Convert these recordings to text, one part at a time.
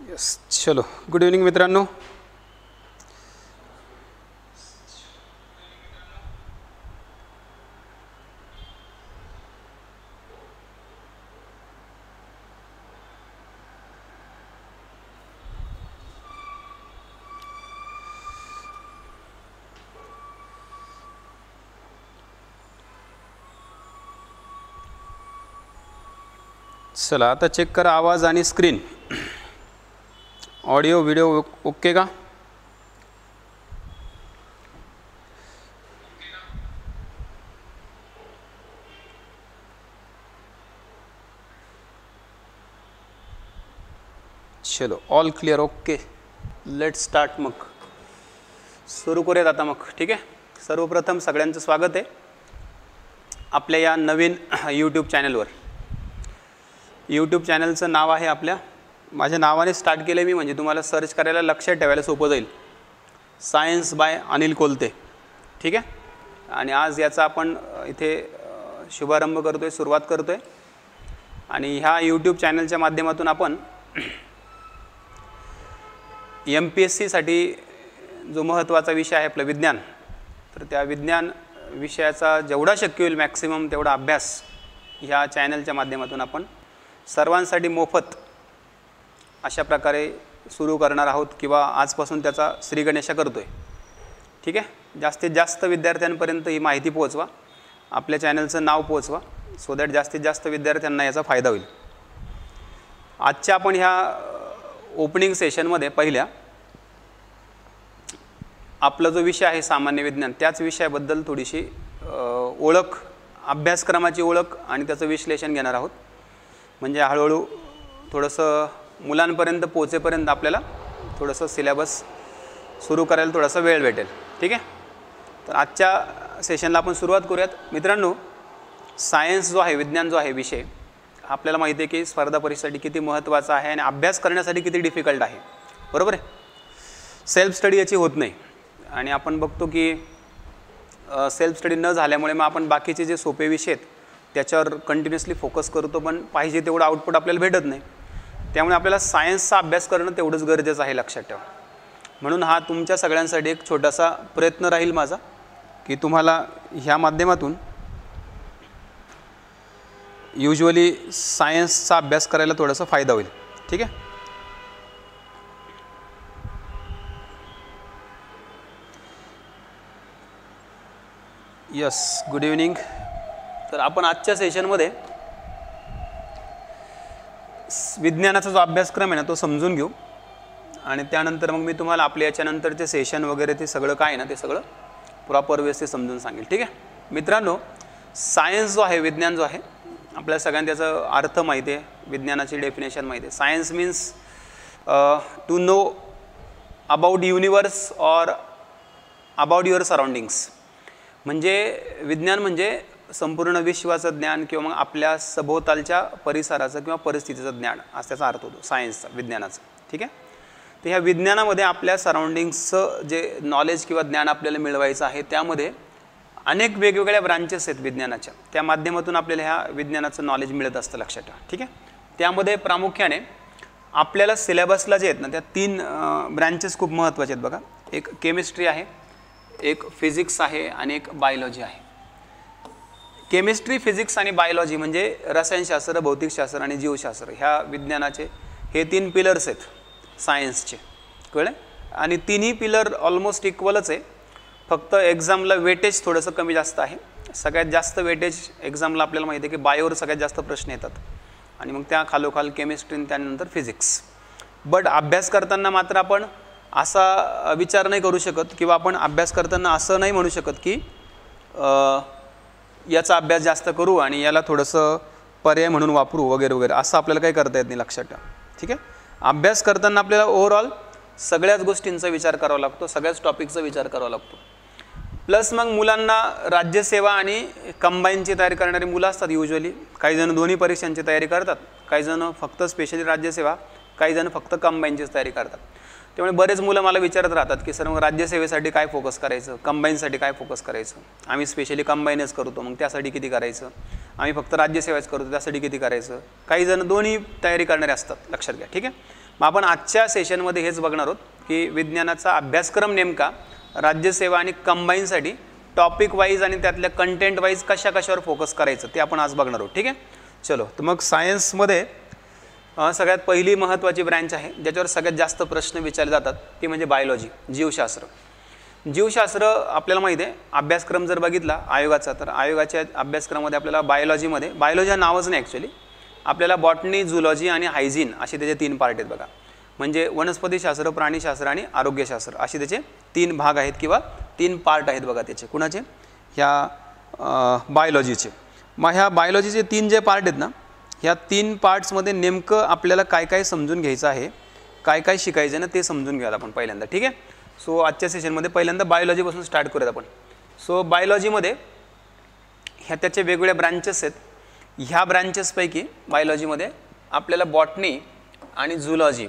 Yes, चलो good evening मित्रांनो. चला आता चेक करा आवाज आणि स्क्रीन. ऑडिओ व्हिडिओ ओके का? चलो all clear. Okay, let start. मग सुरू करूयात आता मग. ठीक आहे, सर्वप्रथम सगळ्यांचं स्वागत आहे आपल्या या नवीन यूट्यूब चॅनलवर. यूट्यूब चॅनलचं नाव आहे माझ्या नावाने स्टार्ट केलं मी, म्हणजे तुम्हाला सर्च करायला लक्षात ठेवायला सोपं जाईल. Science by Anil Kolte. ठीक आहे, आणि आज याचा आपण इथे शुभारंभ करतो आहे, सुरुवात करतो आहे. आणि ह्या यूट्यूब चॅनलच्या माध्यमातून आपण MPSCसाठी जो महत्त्वाचा विषय आहे आपलं विज्ञान, तर त्या विज्ञान विषयाचा जेवढा शक्य होईल मॅक्सिमम तेवढा अभ्यास ह्या चॅनलच्या माध्यमातून आपण सर्वांसाठी मोफत अशा प्रकारे सुरू करणार आहोत, किंवा आजपासून त्याचा श्रीगणेशा करतो आहे. ठीक आहे, जास्तीत जास्त विद्यार्थ्यांपर्यंत ही माहिती पोहोचवा, आपल्या चॅनलचं नाव पोहोचवा, सो दॅट जास्तीत जास्त विद्यार्थ्यांना याचा फायदा होईल. आजच्या आपण ह्या ओपनिंग सेशनमध्ये पहिल्या आपला जो विषय आहे सामान्य विज्ञान, त्याच विषयाबद्दल थोडीशी ओळख, अभ्यासक्रमाची ओळख आणि त्याचं विश्लेषण घेणार आहोत. म्हणजे हळूहळू थोडंसं मुलांपर्यंत पोहोचेपर्यंत आपल्याला थोडंसं सिलेबस सुरू करायला थोडासा वेळ भेटेल. ठीक आहे, तर आजच्या सेशनला आपण सुरुवात करूयात. मित्रांनो, सायन्स जो आहे, विज्ञान जो आहे विषय, आपल्याला माहिती आहे की स्पर्धा परीक्षेसाठी किती महत्त्वाचा आहे आणि अभ्यास करण्यासाठी किती डिफिकल्ट आहे. बरोबर आहे, सेल्फ स्टडी याची होत नाही. आणि आपण बघतो की सेल्फ स्टडी न झाल्यामुळे मग आपण बाकीचे जे सोपे विषय आहेत त्याच्यावर कंटिन्युअसली फोकस करतो, पण पाहिजे तेवढं आउटपुट आपल्याला भेटत नाही. त्यामुळे आपल्याला सायन्सचा अभ्यास करणं तेवढंच गरजेचं आहे, लक्षात ठेवा. म्हणून हा तुमच्या सगळ्यांसाठी एक छोटासा प्रयत्न राहील माझा, की तुम्हाला ह्या माध्यमातून युजली सायन्सचा अभ्यास करायला थोडासा फायदा होईल. ठीक आहे, यस, गुड इव्हनिंग. तर आपण आजच्या सेशनमध्ये विज्ञानाचा जो अभ्यासक्रम आहे ना तो समजून घेऊ, आणि त्यानंतर मग मी तुम्हाला आपल्या याच्यानंतरचे सेशन वगैरे ते सगळं काय आहे ना ते सगळं प्रॉपर व्यवस्थित समजून सांगेल. ठीक आहे मित्रांनो, सायन्स जो आहे, विज्ञान जो आहे, आपल्याला सगळ्यांना त्याचा अर्थ माहिती आहे, विज्ञानाची डेफिनेशन माहिती आहे. Science means to know about universe or about your surroundings. म्हणजे विज्ञान म्हणजे संपूर्ण विश्वाचं ज्ञान, किंवा मग आपल्या सभोवतालच्या परिसराचं किंवा परिस्थितीचं ज्ञान, असा त्याचा अर्थ होतो सायन्सचा, विज्ञानाचा. ठीक आहे, तर ह्या विज्ञानामध्ये आपल्या सराउंडिंग्सचं जे नॉलेज किंवा ज्ञान आपल्याला मिळवायचं आहे, त्यामध्ये अनेक वेगवेगळ्या ब्रांचेस आहेत विज्ञानाच्या, त्या माध्यमातून आपल्याला ह्या विज्ञानाचं नॉलेज मिळत असतं, लक्षात ठेवा. ठीक आहे, त्यामध्ये प्रामुख्याने आपल्याला सिलेबसला जे आहेत ना त्या 3 ब्रँचेस खूप महत्त्वाचे आहेत बघा. एक केमिस्ट्री आहे, एक फिजिक्स आहे आणि एक बायोलॉजी आहे. केमिस्ट्री, फिजिक्स आणि बायोलॉजी म्हणजे रसायनशास्त्र, भौतिकशास्त्र आणि जीवशास्त्र, ह्या विज्ञानाचे हे 3 पिलर्स आहेत सायन्सचे. कळलं? आणि तिन्ही पिलर ऑलमोस्ट इक्वलच आहे, फक्त एक्झामला वेटेज थोडंसं कमी जास्त आहे. सगळ्यात जास्त वेटेज एक्झामला आपल्याला माहिती आहे की बायोवर सगळ्यात जास्त प्रश्न येतात, आणि मग त्या खालोखाल केमिस्ट्री आणि त्यानंतर फिजिक्स. बट अभ्यास करताना मात्र आपण असा विचार नाही करू शकत, किंवा आपण अभ्यास करताना असं नाही म्हणू शकत की याचा अभ्यास जास्त करू आणि याला थोडंसं पर्याय म्हणून वापरू वगैरे वगैरे, असं आपल्याला काही करता येत नाही, लक्षात ठेवा. ठीक आहे, अभ्यास करताना आपल्याला ओव्हरऑल सगळ्याच गोष्टींचा विचार करावा लागतो, सगळ्याच टॉपिकचा विचार करावा लागतो. प्लस मग मुलांना राज्यसेवा आणि कंबाईनची तयारी करणारी मुलं असतात युजली. काही जण दोन्ही परीक्षांची तयारी करतात, काही जण फक्त स्पेशली राज्यसेवा, काही जण फक्त कंबाईनचीच तयारी करतात. त्यामुळे बरेच मुलं मला विचारत राहतात की सर मग राज्यसेवेसाठी काय फोकस करायचं, कंबाईनसाठी काय फोकस करायचं. आम्ही स्पेशली कंबाईनच करतो, मग त्यासाठी किती करायचं. आम्ही फक्त राज्यसेवाच करतो, त्यासाठी किती करायचं. काही जण दोन्ही तयारी करणारे असतात, लक्षात घ्या. ठीक आहे, मग आपण आजच्या सेशनमध्ये हेच बघणार आहोत की विज्ञानाचा अभ्यासक्रम नेमका राज्यसेवा आणि कंबाईनसाठी टॉपिक वाईज आणि त्यातल्या कंटेंट वाईज कशावर फोकस करायचं ते आपण आज बघणार आहोत. ठीक आहे, चलो. तर मग सायन्समध्ये सगळ्यात पहिली महत्त्वाची ब्रँच आहे ज्याच्यावर सगळ्यात जास्त प्रश्न विचारले जातात ती म्हणजे बायोलॉजी, जीवशास्त्र. जीवशास्त्र आपल्याला माहिती आहे, अभ्यासक्रम जर बघितला आयोगाचा तर आयोगाच्या अभ्यासक्रमामध्ये आपल्याला बायोलॉजीमध्ये, बायोलॉजी हा नावच नाही ॲक्च्युली, आपल्याला बॉटनी, झुलॉजी आणि हायजीन असे त्याचे 3 पार्ट आहेत बघा. म्हणजे वनस्पतीशास्त्र, प्राणीशास्त्र आणि आरोग्यशास्त्र असे त्याचे 3 भाग आहेत किंवा 3 पार्ट आहेत बघा त्याचे. कुणाचे? ह्या बायोलॉजीचे. मग ह्या बायोलॉजीचे 3 जे पार्ट आहेत ना, ह्या 3 पार्ट्समध्ये नेमकं आपल्याला काय काय समजून घ्यायचं आहे, काय काय शिकायचं ना ते समजून घ्यायला आपण पहिल्यांदा. ठीक आहे, सो आजच्या सेशनमध्ये पहिल्यांदा बायोलॉजीपासून स्टार्ट करूयात आपण. सो बायोलॉजीमध्ये ह्या त्याचे वेगवेगळ्या ब्रँचेस आहेत. ह्या ब्रँचेसपैकी बायोलॉजीमध्ये आपल्याला बॉटनी आणि झुलॉजी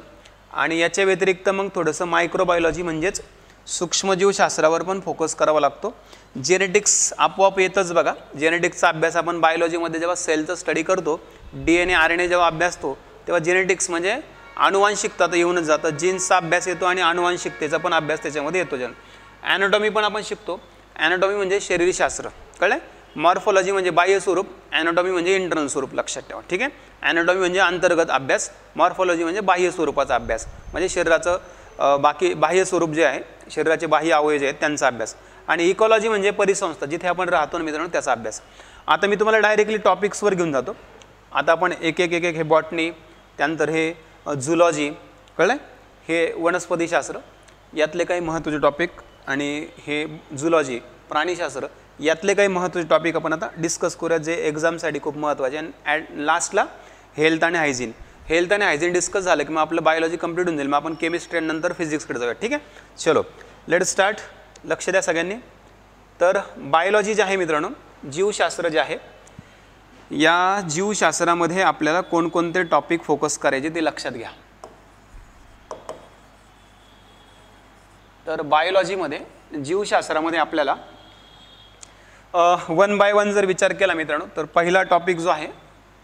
आणि याच्या व्यतिरिक्त मग थोडंसं मायक्रोबायोलॉजी म्हणजेच सूक्ष्मजीवशास्त्रावर पण फोकस करावा लागतो. जेनेटिक्स आपोआप येतच बघा. जेनेटिक्सचा अभ्यास आपण बायोलॉजीमध्ये जेव्हा सेलचं स्टडी करतो, DNA RNA जेव्हा अभ्यासतो तेव्हा जेनेटिक्स म्हणजे अनुवांशिकता तर येऊनच जातं. जीन्सचा अभ्यास येतो आणि अनुवांशिकतेचा पण अभ्यास त्याच्यामध्ये येतो. ॲनाटॉमी पण आपण शिकतो. ॲनाटॉमी म्हणजे शरीरशास्त्र, कळलं. मॉर्फोलॉजी म्हणजे बाह्य स्वरूप, ॲनाटॉमी म्हणजे इंटरनल स्वरूप, लक्षात ठेवा. ठीक आहे, ॲनाटॉमी म्हणजे अंतर्गत अभ्यास, मॉर्फोलॉजी म्हणजे बाह्य स्वरूपाचा अभ्यास, म्हणजे शरीराचं बाकी बाह्य स्वरूप जे आहे, शरीराचे बाह्य अवयव जे आहेत त्यांचा अभ्यास. आणि इकॉलॉजी म्हणजे परिसंस्था, जिथे आपण राहतो ना मित्रांनो, त्याचा अभ्यास. आता मी तुम्हाला डायरेक्टली टॉपिक्सवर घेऊन जातो. आता आपण एक एक हे बॉटनी, त्यानंतर हे झुलॉजी, कळलं, हे वनस्पतीशास्त्र यातले काही महत्त्वाचे टॉपिक, आणि हे झुलॉजी प्राणीशास्त्र यातले काही महत्त्वाचे टॉपिक आपण आता डिस्कस करूया जे एक्झामसाठी खूप महत्त्वाचे. आणि लास्टला हेल्थ आणि हायजीन. हेल्थ आणि हायजीन डिस्कस झालं की मग आपलं बायोलॉजी कंप्लीट होऊन जाईल. मग आपण केमिस्ट्री आणि नंतर फिजिक्सकडे जाऊया. ठीक आहे, चलो लेट स्टार्ट. लक्ष द्या सगळ्यांनी. तर बायोलॉजी जे आहे मित्रांनो, जीवशास्त्र जे आहे, या जीवशास्त्रामध्ये आपल्याला कोणकोणते टॉपिक फोकस करायचे ते लक्षात घ्या. तर बायोलॉजीमध्ये, जीवशास्त्रामध्ये आपल्याला 1 बाय 1 जर विचार केला मित्रांनो, तर पहिला टॉपिक जो आहे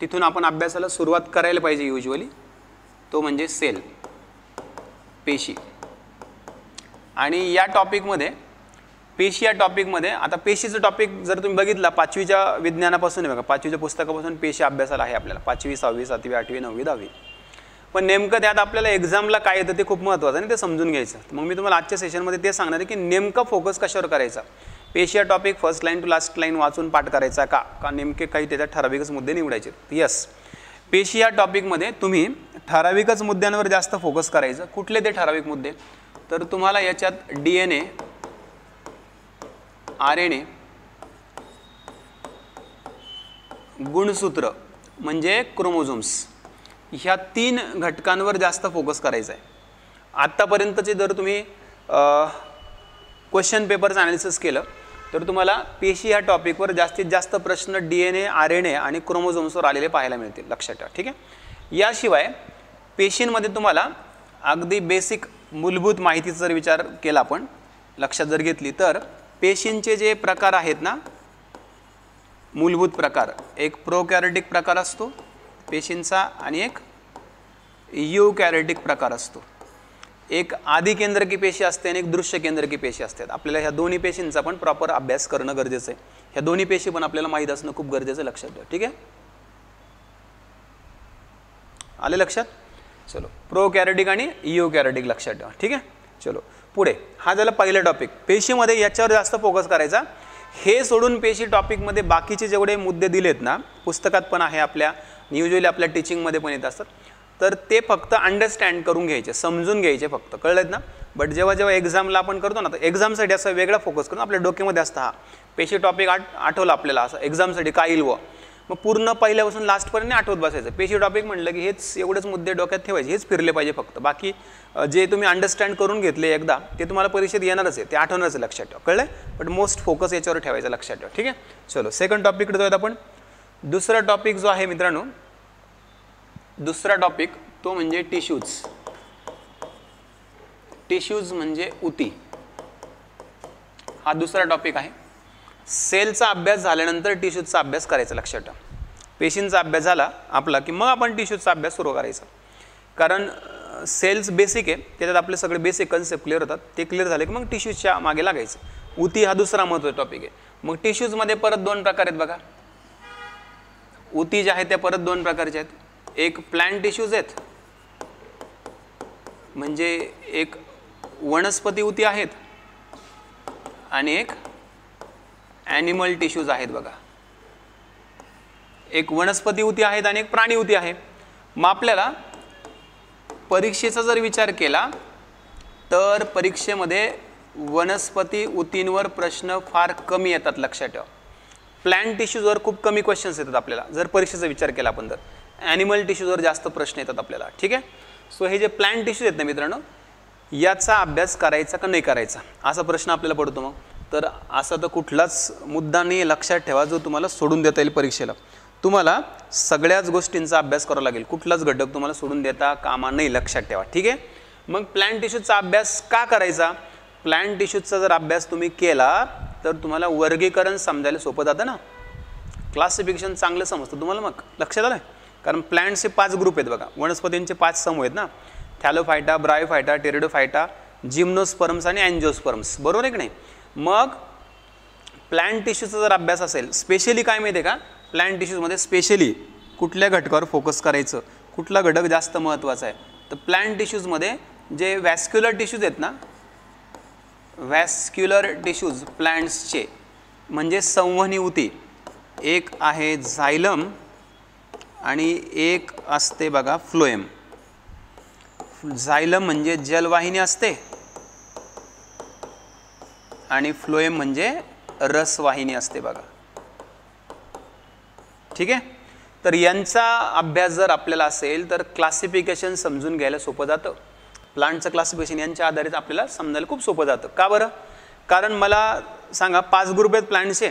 तिथून आपण अभ्यासाला सुरुवात करायला पाहिजे युजुअली, तो म्हणजे सेल, पेशी. आणि या टॉपिकमध्ये, पेशी या टॉपिकमध्ये, आता पेशीचं टॉपिक जर तुम्ही बघितला 5वीच्या विज्ञानापासून आहे बघा, 5वीच्या पुस्तकापासून पेशी अभ्यासाला आहे आपल्याला, 5वी 6वी 7वी 8वी 9वी 10वी. पण नेमकं त्यात आपल्याला एक्झामला काय येतं ते खूप महत्त्वाचं आणि ते समजून घ्यायचं. मग मी तुम्हाला आजच्या सेशनमध्ये ते सांगणार आहे की नेमका फोकस कशावर करायचा. पेशी या topic first line to last line वाचून पाठ करायचा का नेमके काही त्याच्यात ठराविकच मुद्दे निवडायचे. यस, पेशी या टॉपिकमध्ये तुम्ही ठराविकच मुद्द्यांवर जास्त फोकस करायचं. कुठले ते ठराविक मुद्दे? तर तुम्हाला याच्यात DNA, RNA, गुणसूत्र म्हणजे क्रोमोझोम्स, ह्या 3 घटकांवर जास्त फोकस करायचा आहे. आत्तापर्यंतचे जर तुम्ही क्वेश्चन पेपर्स ॲनालिसिस केलं तर तुम्हाला पेशी ह्या टॉपिकवर जास्तीत जास्त प्रश्न DNA, RNA आणि क्रोमोझोम्सवर आलेले पाहायला मिळतील, लक्षात ठेवा. ठीक आहे, याशिवाय पेशींमध्ये तुम्हाला अगदी बेसिक मूलभूत माहितीचा जर विचार केला आपण, लक्षात जर घेतली, तर पेशींचे जे प्रकार आहेत ना, मूलभूत प्रकार, एक प्रोकॅरियोटिक प्रकार असतो पेशींचा आणि एक यूकॅरियोटिक प्रकार असतो. एक आदि केंद्रकी पेशी असते आणि एक दृश्य केंद्रकी पेशी असतात. आपल्याला ह्या दोन्ही पेशींचा पण प्रॉपर अभ्यास करणं गरजेचं आहे. ह्या दोन्ही पेशी पण आपल्याला माहीत असणं खूप गरजेचं आहे, लक्षात ठेवा. ठीक आहे, आले लक्षात? चलो, प्रोकॅरियोटिक आणि यूकॅरियोटिक लक्षात ठेवा. ठीक आहे, चलो पुढे. हा झाला पहिला टॉपिक. पेशीमध्ये याच्यावर जास्त फोकस करायचा. हे सोडून पेशी टॉपिकमध्ये बाकीचे जेवढे मुद्दे दिलेत ना, पुस्तकात पण आहे आपल्या, युजुअली आपल्या टीचिंगमध्ये पण येत असतात, तर ते फक्त अंडरस्टँड करून घ्यायचे, समजून घ्यायचे फक्त, कळलेत ना. बट जेव्हा एक्झामला आपण करतो ना, तर एक्झामसाठी असं वेगळा फोकस करून आपल्या डोक्यामध्ये असतं हा पेशी टॉपिक आठवलं आपल्याला, असं एक्झामसाठी काय येईल व मग पूर्ण पहिल्यापासून लास्टपर्यंत आठवत बसायचं. पेशी टॉपिक म्हटलं की हेच एवढेच मुद्दे डोक्यात ठेवायचे, हेच फिरले पाहिजे फक्त. बाकी जे तुम्ही अंडरस्टँड करून घेतले एकदा, ते तुम्हाला परीक्षेत येणारच आहे, ते आठवणारच आहे, लक्षात ठेवा. कळलं? बट मोस्ट फोकस याच्यावर ठेवायचं, लक्षात ठेवा. ठीक आहे, चलो सेकंड टॉपिककडे जाऊयात आपण. दुसरा टॉपिक जो आहे मित्रांनो, दुसरा टॉपिक तो म्हणजे टिश्यूज. टिश्यूज म्हणजे उती, हा दुसरा टॉपिक आहे. सेलचा अभ्यास झाल्यानंतर टिश्यूजचा अभ्यास करायचा, लक्षात ठेवा. पेशींचा अभ्यास झाला आपला की मग आपण टिश्यूजचा अभ्यास सुरू करायचा. कारण सेल्स बेसिक आहे, त्याच्यात आपले सगळे बेसिक कन्सेप्ट क्लिअर होतात. ते क्लिअर झाले की मग टिश्यूजच्या मागे लागायचं. उती हा दुसरा महत्त्वाचा टॉपिक आहे. मग टिश्यूजमध्ये परत 2 प्रकार आहेत बघा. उती ज्या आहेत त्या परत 2 प्रकारच्या आहेत. एक प्लांट टिश्यूज आहेत, म्हणजे एक वनस्पती उती आहेत, आणि एक ॲनिमल टिश्यूज आहेत बघा. एक वनस्पती उती आहेत आणि एक प्राणी उती आहे. मग आपल्याला परीक्षेचा जर विचार केला तर परीक्षेमध्ये वनस्पती उतींवर प्रश्न फार कमी येतात, लक्षात ठेवा. प्लांट टिश्यूजवर खूप कमी क्वेश्चन्स येतात आपल्याला जर परीक्षेचा विचार केला आपण तर. ॲनिमल टिश्यूजवर जास्त प्रश्न येतात आपल्याला. ठीक आहे. सो हे जे प्लांट टिश्यूज आहेत ना मित्रांनो, याचा अभ्यास करायचा का नाही करायचा असा प्रश्न आपल्याला पडतो. मग तर असा तर कुठलाच मुद्दा नाही, लक्षात ठेवा, जो तुम्हाला सोडून देता येईल परीक्षेला. तुम्हाला सगळ्याच गोष्टींचा अभ्यास करावा लागेल. कुठलाच घटक तुम्हाला सोडून देता कामा नाही, लक्षात ठेवा. ठीक आहे. मग प्लांट टिश्यूजचा अभ्यास का करायचा? प्लांट टिश्यूजचा जर अभ्यास तुम्ही केला तर तुम्हाला वर्गीकरण समजायला सोपं जातं ना, क्लासिफिकेशन चांगलं समजतं तुम्हाला. मग लक्षात आलं. कारण प्लांट्सचे 5 ग्रुप आहेत बघा, वनस्पतींचे 5 समूह आहेत ना, थॅलोफायटा, ब्रायोफायटा, टेरिडोफायटा, जिम्नोस्पर्म्स आणि अँजिओस्पर्म्स, बरोबर आहे की नाही. मग प्लांट टिश्यूचा जर अभ्यास असेल, स्पेशली काय माहिती आहे का, प्लांट टिश्यूजमध्ये स्पेशली कुठल्या घटकावर फोकस करायचं, कुठला घटक जास्त महत्त्वाचा आहे. तर प्लांट टिश्यूजमध्ये जे वॅस्क्युलर टिश्यूज आहेत ना, वॅस्क्युलर टिश्यूज प्लांट्सचे म्हणजे संवहनी उती, एक आहे झायलम आणि एक असते बघा फ्लोएम. झायलम म्हणजे जलवाहिनी असते आणि फ्लोएम म्हणजे रसवाहिनी असते बघा. ठीक आहे. तर यांचा अभ्यास जर आपल्याला असेल तर क्लासिफिकेशन समजून घ्यायला सोपं जातं. प्लांटचं क्लासिफिकेशन यांच्या आधारित आपल्याला समजायला खूप सोपं जातं. का बरं? कारण मला सांगा 5 ग्रुप आहेत प्लांटचे.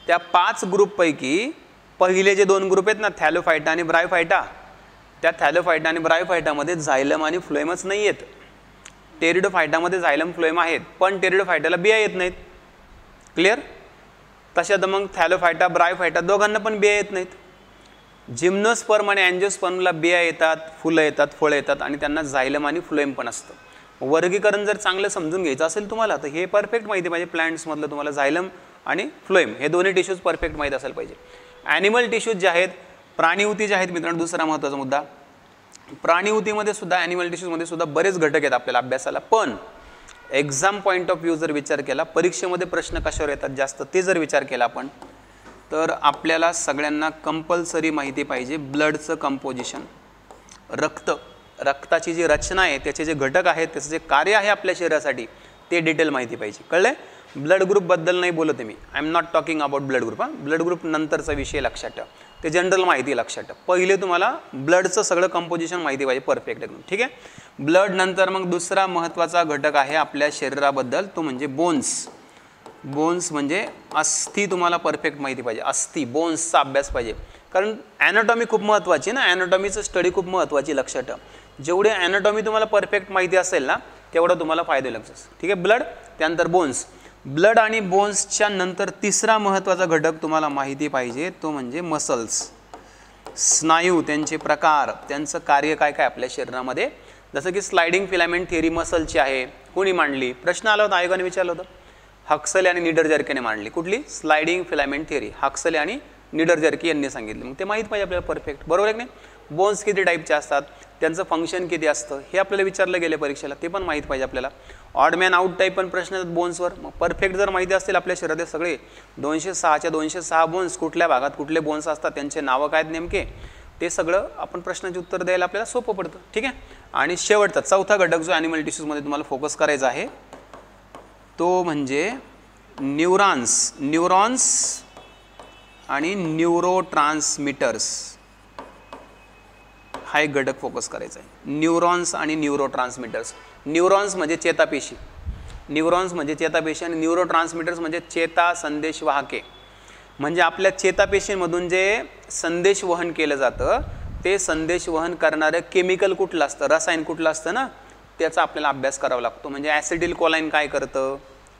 त्या 5 ग्रुपपैकी पहिले जे 2 ग्रुप आहेत ना, थॅलोफायटा आणि ब्रायोफायटा, त्या थॅलोफायटा आणि ब्रायोफायटामध्ये झायलम आणि फ्लोएमच नाही आहेत. टेरिडोफायटामध्ये झायलम फ्लोएम आहेत, पण टेरिडोफायटाला बिया येत नाहीत. क्लिअर? तशात मग थॅलोफायटा ब्रायोफायटा दोघांना पण बिया येत नाहीत. जिम्नोस्पर्म आणि अँजिओस्पर्मला बिया येतात, फुलं येतात, फळं येतात आणि त्यांना झायलम आणि फ्लोएम पण असतं. वर्गीकरण जर चांगलं समजून घ्यायचं असेल तुम्हाला तर हे परफेक्ट माहिती पाहिजे. प्लांट्समधलं तुम्हाला झायलम आणि फ्लोएम हे दोन्ही टिश्यूज परफेक्ट माहीत असायला पाहिजे. ॲनिमल टिश्यूज जे आहेत, प्राणीउती जे आहेत मित्रांनो, दुसरा महत्त्वाचा मुद्दा. प्राणीउतीमध्ये सुद्धा, ॲनिमल टिश्यूजमध्ये सुद्धा बरेच घटक आहेत आपल्याला अभ्यासाला. पण एक्झाम पॉईंट ऑफ व्ह्यू जर विचार केला, परीक्षेमध्ये प्रश्न कशावर येतात जास्त ते जर विचार केला आपण, तर आपल्याला सगळ्यांना कंपल्सरी माहिती पाहिजे ब्लडचं कंपोजिशन. रक्ताची जी रचना आहे, त्याचे जे घटक आहेत, त्याचं जे कार्य आहे आपल्या शरीरासाठी, ते डिटेल माहिती पाहिजे. कळलं? ब्लड ग्रुपबद्दल नाही बोलत आहे मी. I am not talking about blood group. Blood group नंतरचा विषय, लक्षात ठेवा. ते जनरल माहिती लक्षात ठेवा. पहिले तुम्हाला ब्लडचं सगळं कंपोजिशन माहिती पाहिजे परफेक्ट एकदम. ठीक आहे. ब्लड नंतर मग दुसरा महत्त्वाचा घटक आहे आपल्या शरीराबद्दल, तो म्हणजे बोन्स. बोन्स म्हणजे अस्थी तुम्हाला परफेक्ट माहिती पाहिजे. अस्थी, बोन्सचा अभ्यास पाहिजे. कारण ॲनाटॉमी खूप महत्त्वाची ना, ॲनाटॉमीचं स्टडी खूप महत्त्वाची, लक्षात ठेवा. जेवढे ॲनाटॉमी तुम्हाला परफेक्ट माहिती असेल ना, तेवढं तुम्हाला फायदे लागतात. ठीक आहे. ब्लड, त्यानंतर बोन्स. ब्लड आणि बोन्सच्या नंतर तिसरा महत्त्वाचा घटक तुम्हाला माहिती पाहिजे, तो म्हणजे मसल्स. स्नायू, त्यांचे प्रकार, त्यांचं कार्य काय काय आपल्या शरीरामध्ये. जसं की स्लायडिंग फिलामेंट थिअरी मसलची आहे. कोणी मांडली? प्रश्न आला होता, आयोगाने विचारलं होतं. हक्सले आणि निडरजर्कीने मांडली. कुठली? Sliding filament theory. हक्सले आणि निडरजर्की यांनी सांगितलं. मग ते माहीत पाहिजे आपल्याला परफेक्ट, बरोबर आहे की नाही. बोन्स किती टाईपचे असतात, त्यांचं फंक्शन किती असतं, हे आपल्याला विचारलं गेले परीक्षेला, ते पण माहीत पाहिजे आपल्याला. ऑड मॅन आउट टाईप पण प्रश्न येतात बोन्सवर. मग परफेक्ट जर माहिती असतील आपल्या शरीरात सगळे 206च्या 206 बोन्स, कुठल्या भागात कुठले बोन्स असतात, त्यांचे नावं काय नेमके, ते सगळं आपण प्रश्नाचे उत्तर द्यायला आपल्याला सोपं पडतं. ठीक आहे. आणि शेवटचा चौथा घटक जो ॲनिमल टिश्यूजमध्ये तुम्हाला फोकस करायचा आहे, तो म्हणजे न्यूरॉन्स. न्यूरॉन्स आणि न्यूरोट्रान्समीटर्स हा एक घटक फोकस करायचा आहे. न्यूरॉन्स आणि न्यूरोट्रान्समीटर्स. न्यूरॉन्स म्हणजे चेतापेशी, न्यूरॉन्स म्हणजे चेतापेशी, आणि न्यूरोट्रान्समीटर्स म्हणजे चेता संदेश वाहके. म्हणजे आपल्या चेतापेशींमधून जे संदेश वहन केलं जातं, ते संदेश वहन करणारं केमिकल कुठलं असतं, रसायन कुठलं असतं ना, त्याचा आपल्याला अभ्यास करावा लागतो. म्हणजे ॲसिडिल कोलाइन काय करतं,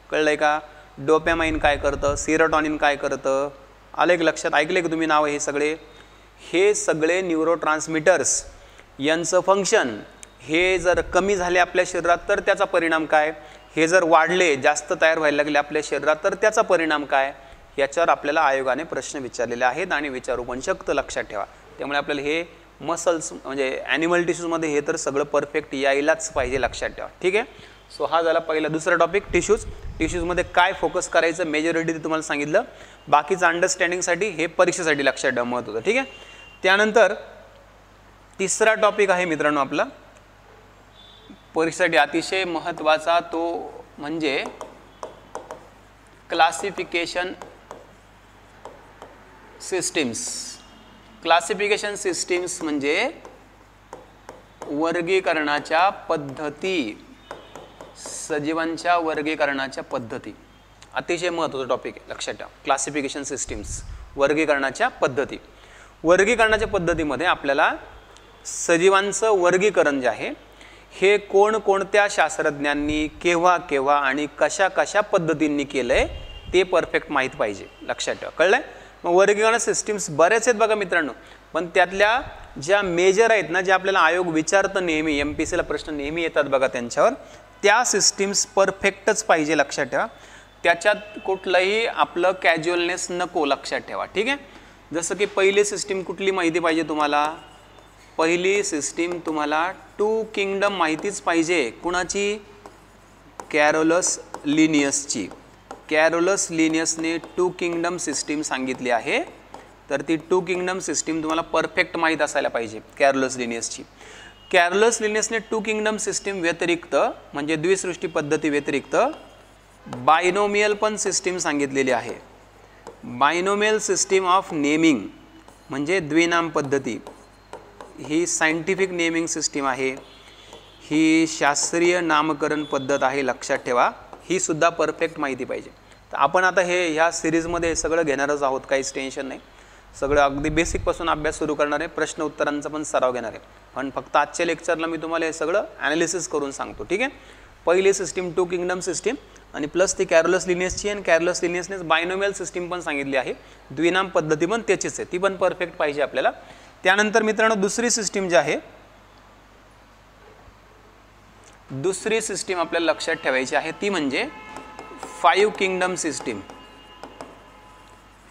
कळलं आहे का? डोपॅमाइन काय करतं, सेरोटॉनिन काय करतं, आलं एक लक्षात? ऐकले की तुम्ही नाव? हे सगळे न्यूरोट्रान्समीटर्स यांचं फंक्शन हे जर कमी झाले आपल्या शरीरात तर त्याचा परिणाम काय, हे जर वाढले जास्त तयार व्हायला लागले आपल्या शरीरात तर त्याचा परिणाम काय, याच्यावर आपल्याला आयोगाने प्रश्न विचारलेले आहेत आणि विचारू पण शकतं, लक्षात ठेवा. त्यामुळे आपल्याला हे मसल्स म्हणजे ॲनिमल टिश्यूजमध्ये हे तर सगळं परफेक्ट यायलाच पाहिजे, लक्षात ठेवा. ठीक आहे. सो हा झाला पहिला. दुसरा टॉपिक टिश्यूज. टिश्यूजमध्ये काय फोकस करायचं मेजॉरिटी ते तुम्हाला सांगितलं. बाकीचं अंडरस्टँडिंगसाठी हे परीक्षेसाठी लक्षात ठेवा महत्त्वाचं. ठीक आहे. त्यानंतर तिसरा टॉपिक आहे मित्रांनो आपला परीक्षेसाठी अतिशय महत्त्वाचा, तो म्हणजे क्लासिफिकेशन सिस्टीम्स. क्लासिफिकेशन सिस्टीम्स म्हणजे वर्गीकरणाच्या पद्धती, सजीवांच्या वर्गीकरणाच्या पद्धती. अतिशय महत्त्वाचा टॉपिक आहे, लक्षात ठेवा. क्लासिफिकेशन सिस्टीम्स, वर्गीकरणाच्या पद्धती. वर्गीकरणाच्या पद्धतीमध्ये आपल्याला सजीवांचं वर्गीकरण जे आहे हे कोणकोणत्या शास्त्रज्ञांनी केव्हा केव्हा आणि कशा कशा पद्धतींनी केलंय ते परफेक्ट माहीत पाहिजे, लक्षात ठेवा. कळलंय. मग वर्गीकरण सिस्टीम्स बरेच आहेत बघा मित्रांनो, पण त्यातल्या ज्या मेजर आहेत ना, जे आपल्याला आयोग विचारतं नेहमी, MPSCला प्रश्न नेहमी येतात बघा त्यांच्यावर, त्या सिस्टीम्स परफेक्टच पाहिजे, लक्षात ठेवा. त्याच्यात कुठलंही आपलं कॅज्युअलनेस नको, लक्षात ठेवा. ठीक आहे. जसं की पहिली सिस्टीम कुठली माहिती पाहिजे तुम्हाला, पहिली सिस्टीम तुम्हाला टू किंगडम माहितीच पाहिजे. कुणाची? कॅरोलस लिनियसची. कॅरोलस लिनियसने टू किंगडम सिस्टीम सांगितली आहे, तर ती टू किंगडम सिस्टीम तुम्हाला परफेक्ट माहीत असायला पाहिजे, कॅरोलस लिनियसची. कॅरोलस लिनियसने टू किंगडम सिस्टीम व्यतिरिक्त म्हणजे द्विसृष्टी पद्धती व्यतिरिक्त बायनोमियल पण सिस्टीम सांगितलेली आहे. बायनोमियल सिस्टीम ऑफ नेमिंग म्हणजे द्विनाम पद्धती. ही सायंटिफिक नेमिंग सिस्टीम आहे, ही शास्त्रीय नामकरण पद्धत आहे, लक्षात ठेवा. ही सुद्धा परफेक्ट माहिती पाहिजे. तर आपण आता ह्या सिरीजमध्ये सगळं घेणारच आहोत, काहीच टेन्शन नाही. सगळं अगदी बेसिकपासून अभ्यास सुरू करणार आहे, प्रश्न उत्तरांचा पण सराव घेणार आहे. पण फक्त आजच्या लेक्चरला मी तुम्हाला हे सगळं ॲनालिसिस करून सांगतो. ठीक आहे. पहिली सिस्टीम टू किंगडम सिस्टीम आणि प्लस ती कॅरोलस लिनियसची, आणि कॅरोलस लिनियसनेच बायनोमियल सिस्टीम पण सांगितली आहे, द्विनाम पद्धती पण त्याचीच आहे, ती पण परफेक्ट पाहिजे आपल्याला. त्यानंतर मित्रांनो दुसरी सिस्टीम जी आहे, दुसरी सिस्टीम आपल्याला लक्षात ठेवायची आहे ती म्हणजे 5 किंगडम सिस्टीम.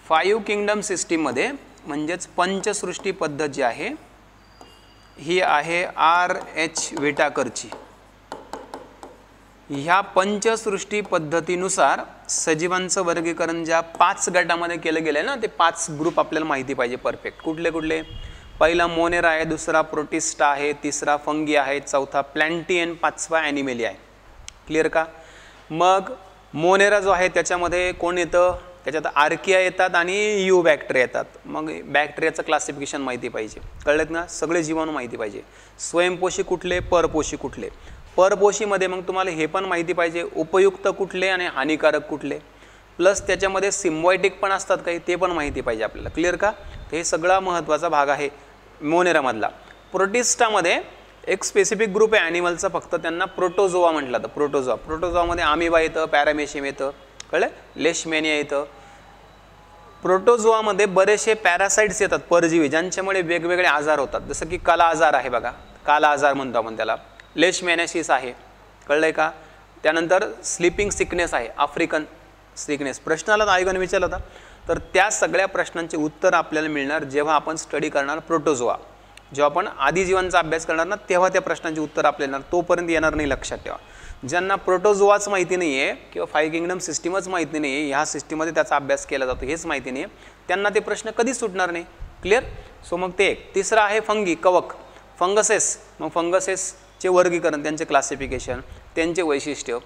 5 किंगडम सिस्टीममध्ये म्हणजेच पंचसृष्टी पद्धत जी आहे ही आहे R.H. व्हिटाकरची. ह्या पंचसृष्टी पद्धतीनुसार सजीवांचं वर्गीकरण ज्या 5 गटामध्ये केलं गेलं आहे ना, ते 5 ग्रुप आपल्याला माहिती पाहिजे परफेक्ट. कुठले कुठले? पहिला मोनेरा आहे, दुसरा प्रोटिस्टा आहे, तिसरा फंगी आहे, चौथा प्लॅन्टियन, पाचवा ॲनिमेली आहे. क्लिअर का? मग मोनेरा जो आहे त्याच्यामध्ये कोण येतं? त्याच्यात आर्किया येतात आणि यू बॅक्टेरिया येतात. मग बॅक्टेरियाचं क्लासिफिकेशन माहिती पाहिजे, कळलं ना? सगळे जीवाणू माहिती पाहिजे. स्वयंपोषी कुठले, परपोषी कुठले. परपोषीमध्ये मग तुम्हाला हे पण माहिती पाहिजे उपयुक्त कुठले आणि हानिकारक कुठले. प्लस त्याच्यामध्ये सिम्बायोटिक पण असतात काही, ते पण माहिती पाहिजे आपल्याला. क्लिअर का? हे सगळा महत्त्वाचा भाग आहे मोनेरामधला. प्रोटिस्टामध्ये एक स्पेसिफिक ग्रुप आहे ॲनिमलचा, फक्त त्यांना प्रोटोझोआ म्हटलं जातं. प्रोटोझोआ. प्रोटोझोआमध्ये अमिबा येतं, पॅरामेशियम येतं, कळलं? लेशमॅनिया येतं. प्रोटोझोआमध्ये बरेचसे पॅरासाइट्स येतात, परजीवी, ज्यांच्यामुळे वेगवेगळे आजार होतात. जसं की काला आजार आहे बघा, काला आजार म्हणतो आपण त्याला. लेशमॅनियासिस आहे, कळलंय का? त्यानंतर स्लीपिंग सिकनेस आहे, आफ्रिकन सिकनेस. प्रश्नाला आयोगाने विचारला होता, तर त्या सगळ्या प्रश्नांचे उत्तर आपल्याला मिळणार जेव्हा आपण स्टडी करणार प्रोटोझोआ. जेव्हा आपण आदिजीवांचा अभ्यास करणार ना, तेव्हा त्या प्रश्नांची उत्तर आपल्याला येणार, तोपर्यंत येणार नाही, लक्षात ठेवा. ज्यांना प्रोटोझोआच माहिती नाही आहे किंवा 5 किंगडम सिस्टीमच माहिती नाही आहे, ह्या सिस्टीममध्ये त्याचा अभ्यास केला जातो हेच माहिती नाही आहे, त्यांना ते प्रश्न कधीच सुटणार नाही. क्लिअर? सो मग ते एक. तिसरा आहे फंगी, कवक, फंगसेस. मग फंगसेसचे वर्गीकरण, त्यांचे क्लासिफिकेशन, त्यांचे वैशिष्ट्य,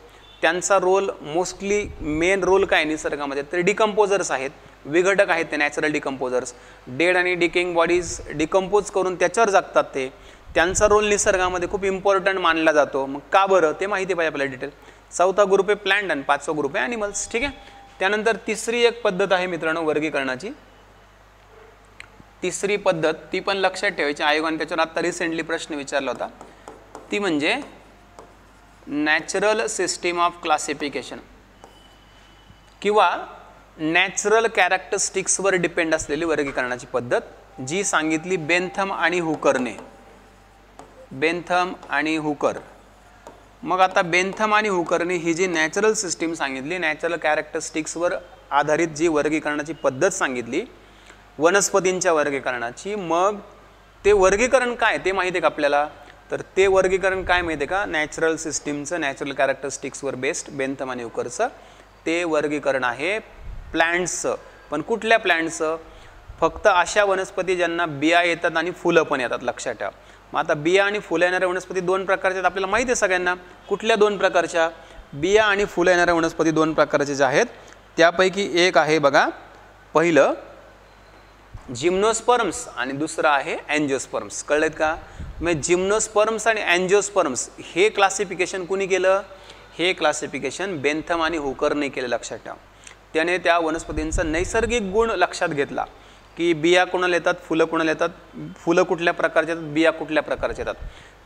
त्यांचा रोल, मोस्टली मेन रोल काय निसर्गामध्ये, तर डिकम्पोजर्स आहेत, विघटक आहेत ते, नॅचरल डिकम्पोजर्स. डेड आणि डिकेइंग बॉडीज डिकम्पोज करून त्याच्यावर जगतात ते. त्यांचा रोल निसर्गामध्ये खूप इम्पॉर्टंट मानला जातो. मग का बरं ते माहिती पाहिजे आपल्याला डिटेल. चौथा ग्रुप आहे प्लांट आणि पाचवा ग्रुप आहे ॲनिमल्स. ठीक आहे. त्यानंतर तिसरी एक पद्धत आहे मित्रांनो वर्गीकरणाची. तिसरी पद्धत ती पण लक्षात ठेवायची, आयोगाने त्याच्यावर आता रिसेंटली प्रश्न विचारला होता, ती म्हणजे नॅचरल सिस्टीम ऑफ क्लासिफिकेशन किंवा नॅचरल कॅरेक्टरिस्टिक्सवर डिपेंड असलेली वर्गीकरणाची पद्धत, जी सांगितली बेंथम आणि हुकरने. बेंथम आणि हुकर. मग आता बेंथम आणि हुकरने ही जी नॅचरल सिस्टीम सांगितली, नॅचरल कॅरेक्टरिस्टिक्सवर आधारित जी वर्गीकरणाची पद्धत सांगितली वनस्पतींच्या वर्गीकरणाची, मग ते वर्गीकरण काय ते माहिती आहे का आपल्याला? तर ते वर्गीकरण काय माहिती आहे का? नॅचरल सिस्टीमचं, नॅचरल कॅरेक्टरिस्टिक्सवर बेस्ड बेंथम आणि हुकरचं ते वर्गीकरण आहे प्लांट्सचं. पण कुठल्या प्लांट्सचं? फक्त अशा वनस्पती ज्यांना बिया येतात आणि फुलं पण येतात, लक्षात ठेवा. मग आता बिया आणि फुलं येणाऱ्या वनस्पती दोन प्रकारच्या आहेत, आपल्याला माहिती आहे सगळ्यांना. कुठल्या दोन प्रकारच्या? बिया आणि फुलं येणाऱ्या वनस्पती दोन प्रकारचे जे आहेत त्यापैकी एक आहे बघा, पहिलं जिम्नोस्पर्म्स आणि दुसरं आहे अँजिओस्पर्म्स. कळलेत का? मग जिम्नोस्पर्म्स आणि अँजिओस्पर्म्स हे क्लासिफिकेशन कुणी केलं? हे क्लासिफिकेशन बेंथम आणि हुकरने केलं, लक्षात ठेवा. त्याने त्या वनस्पतींचा नैसर्गिक गुण लक्षात घेतला की बिया कोणाला येतात, फुलं कोणाला येतात, फुलं कुठल्या प्रकारचे येतात, बिया कुठल्या प्रकारचे येतात,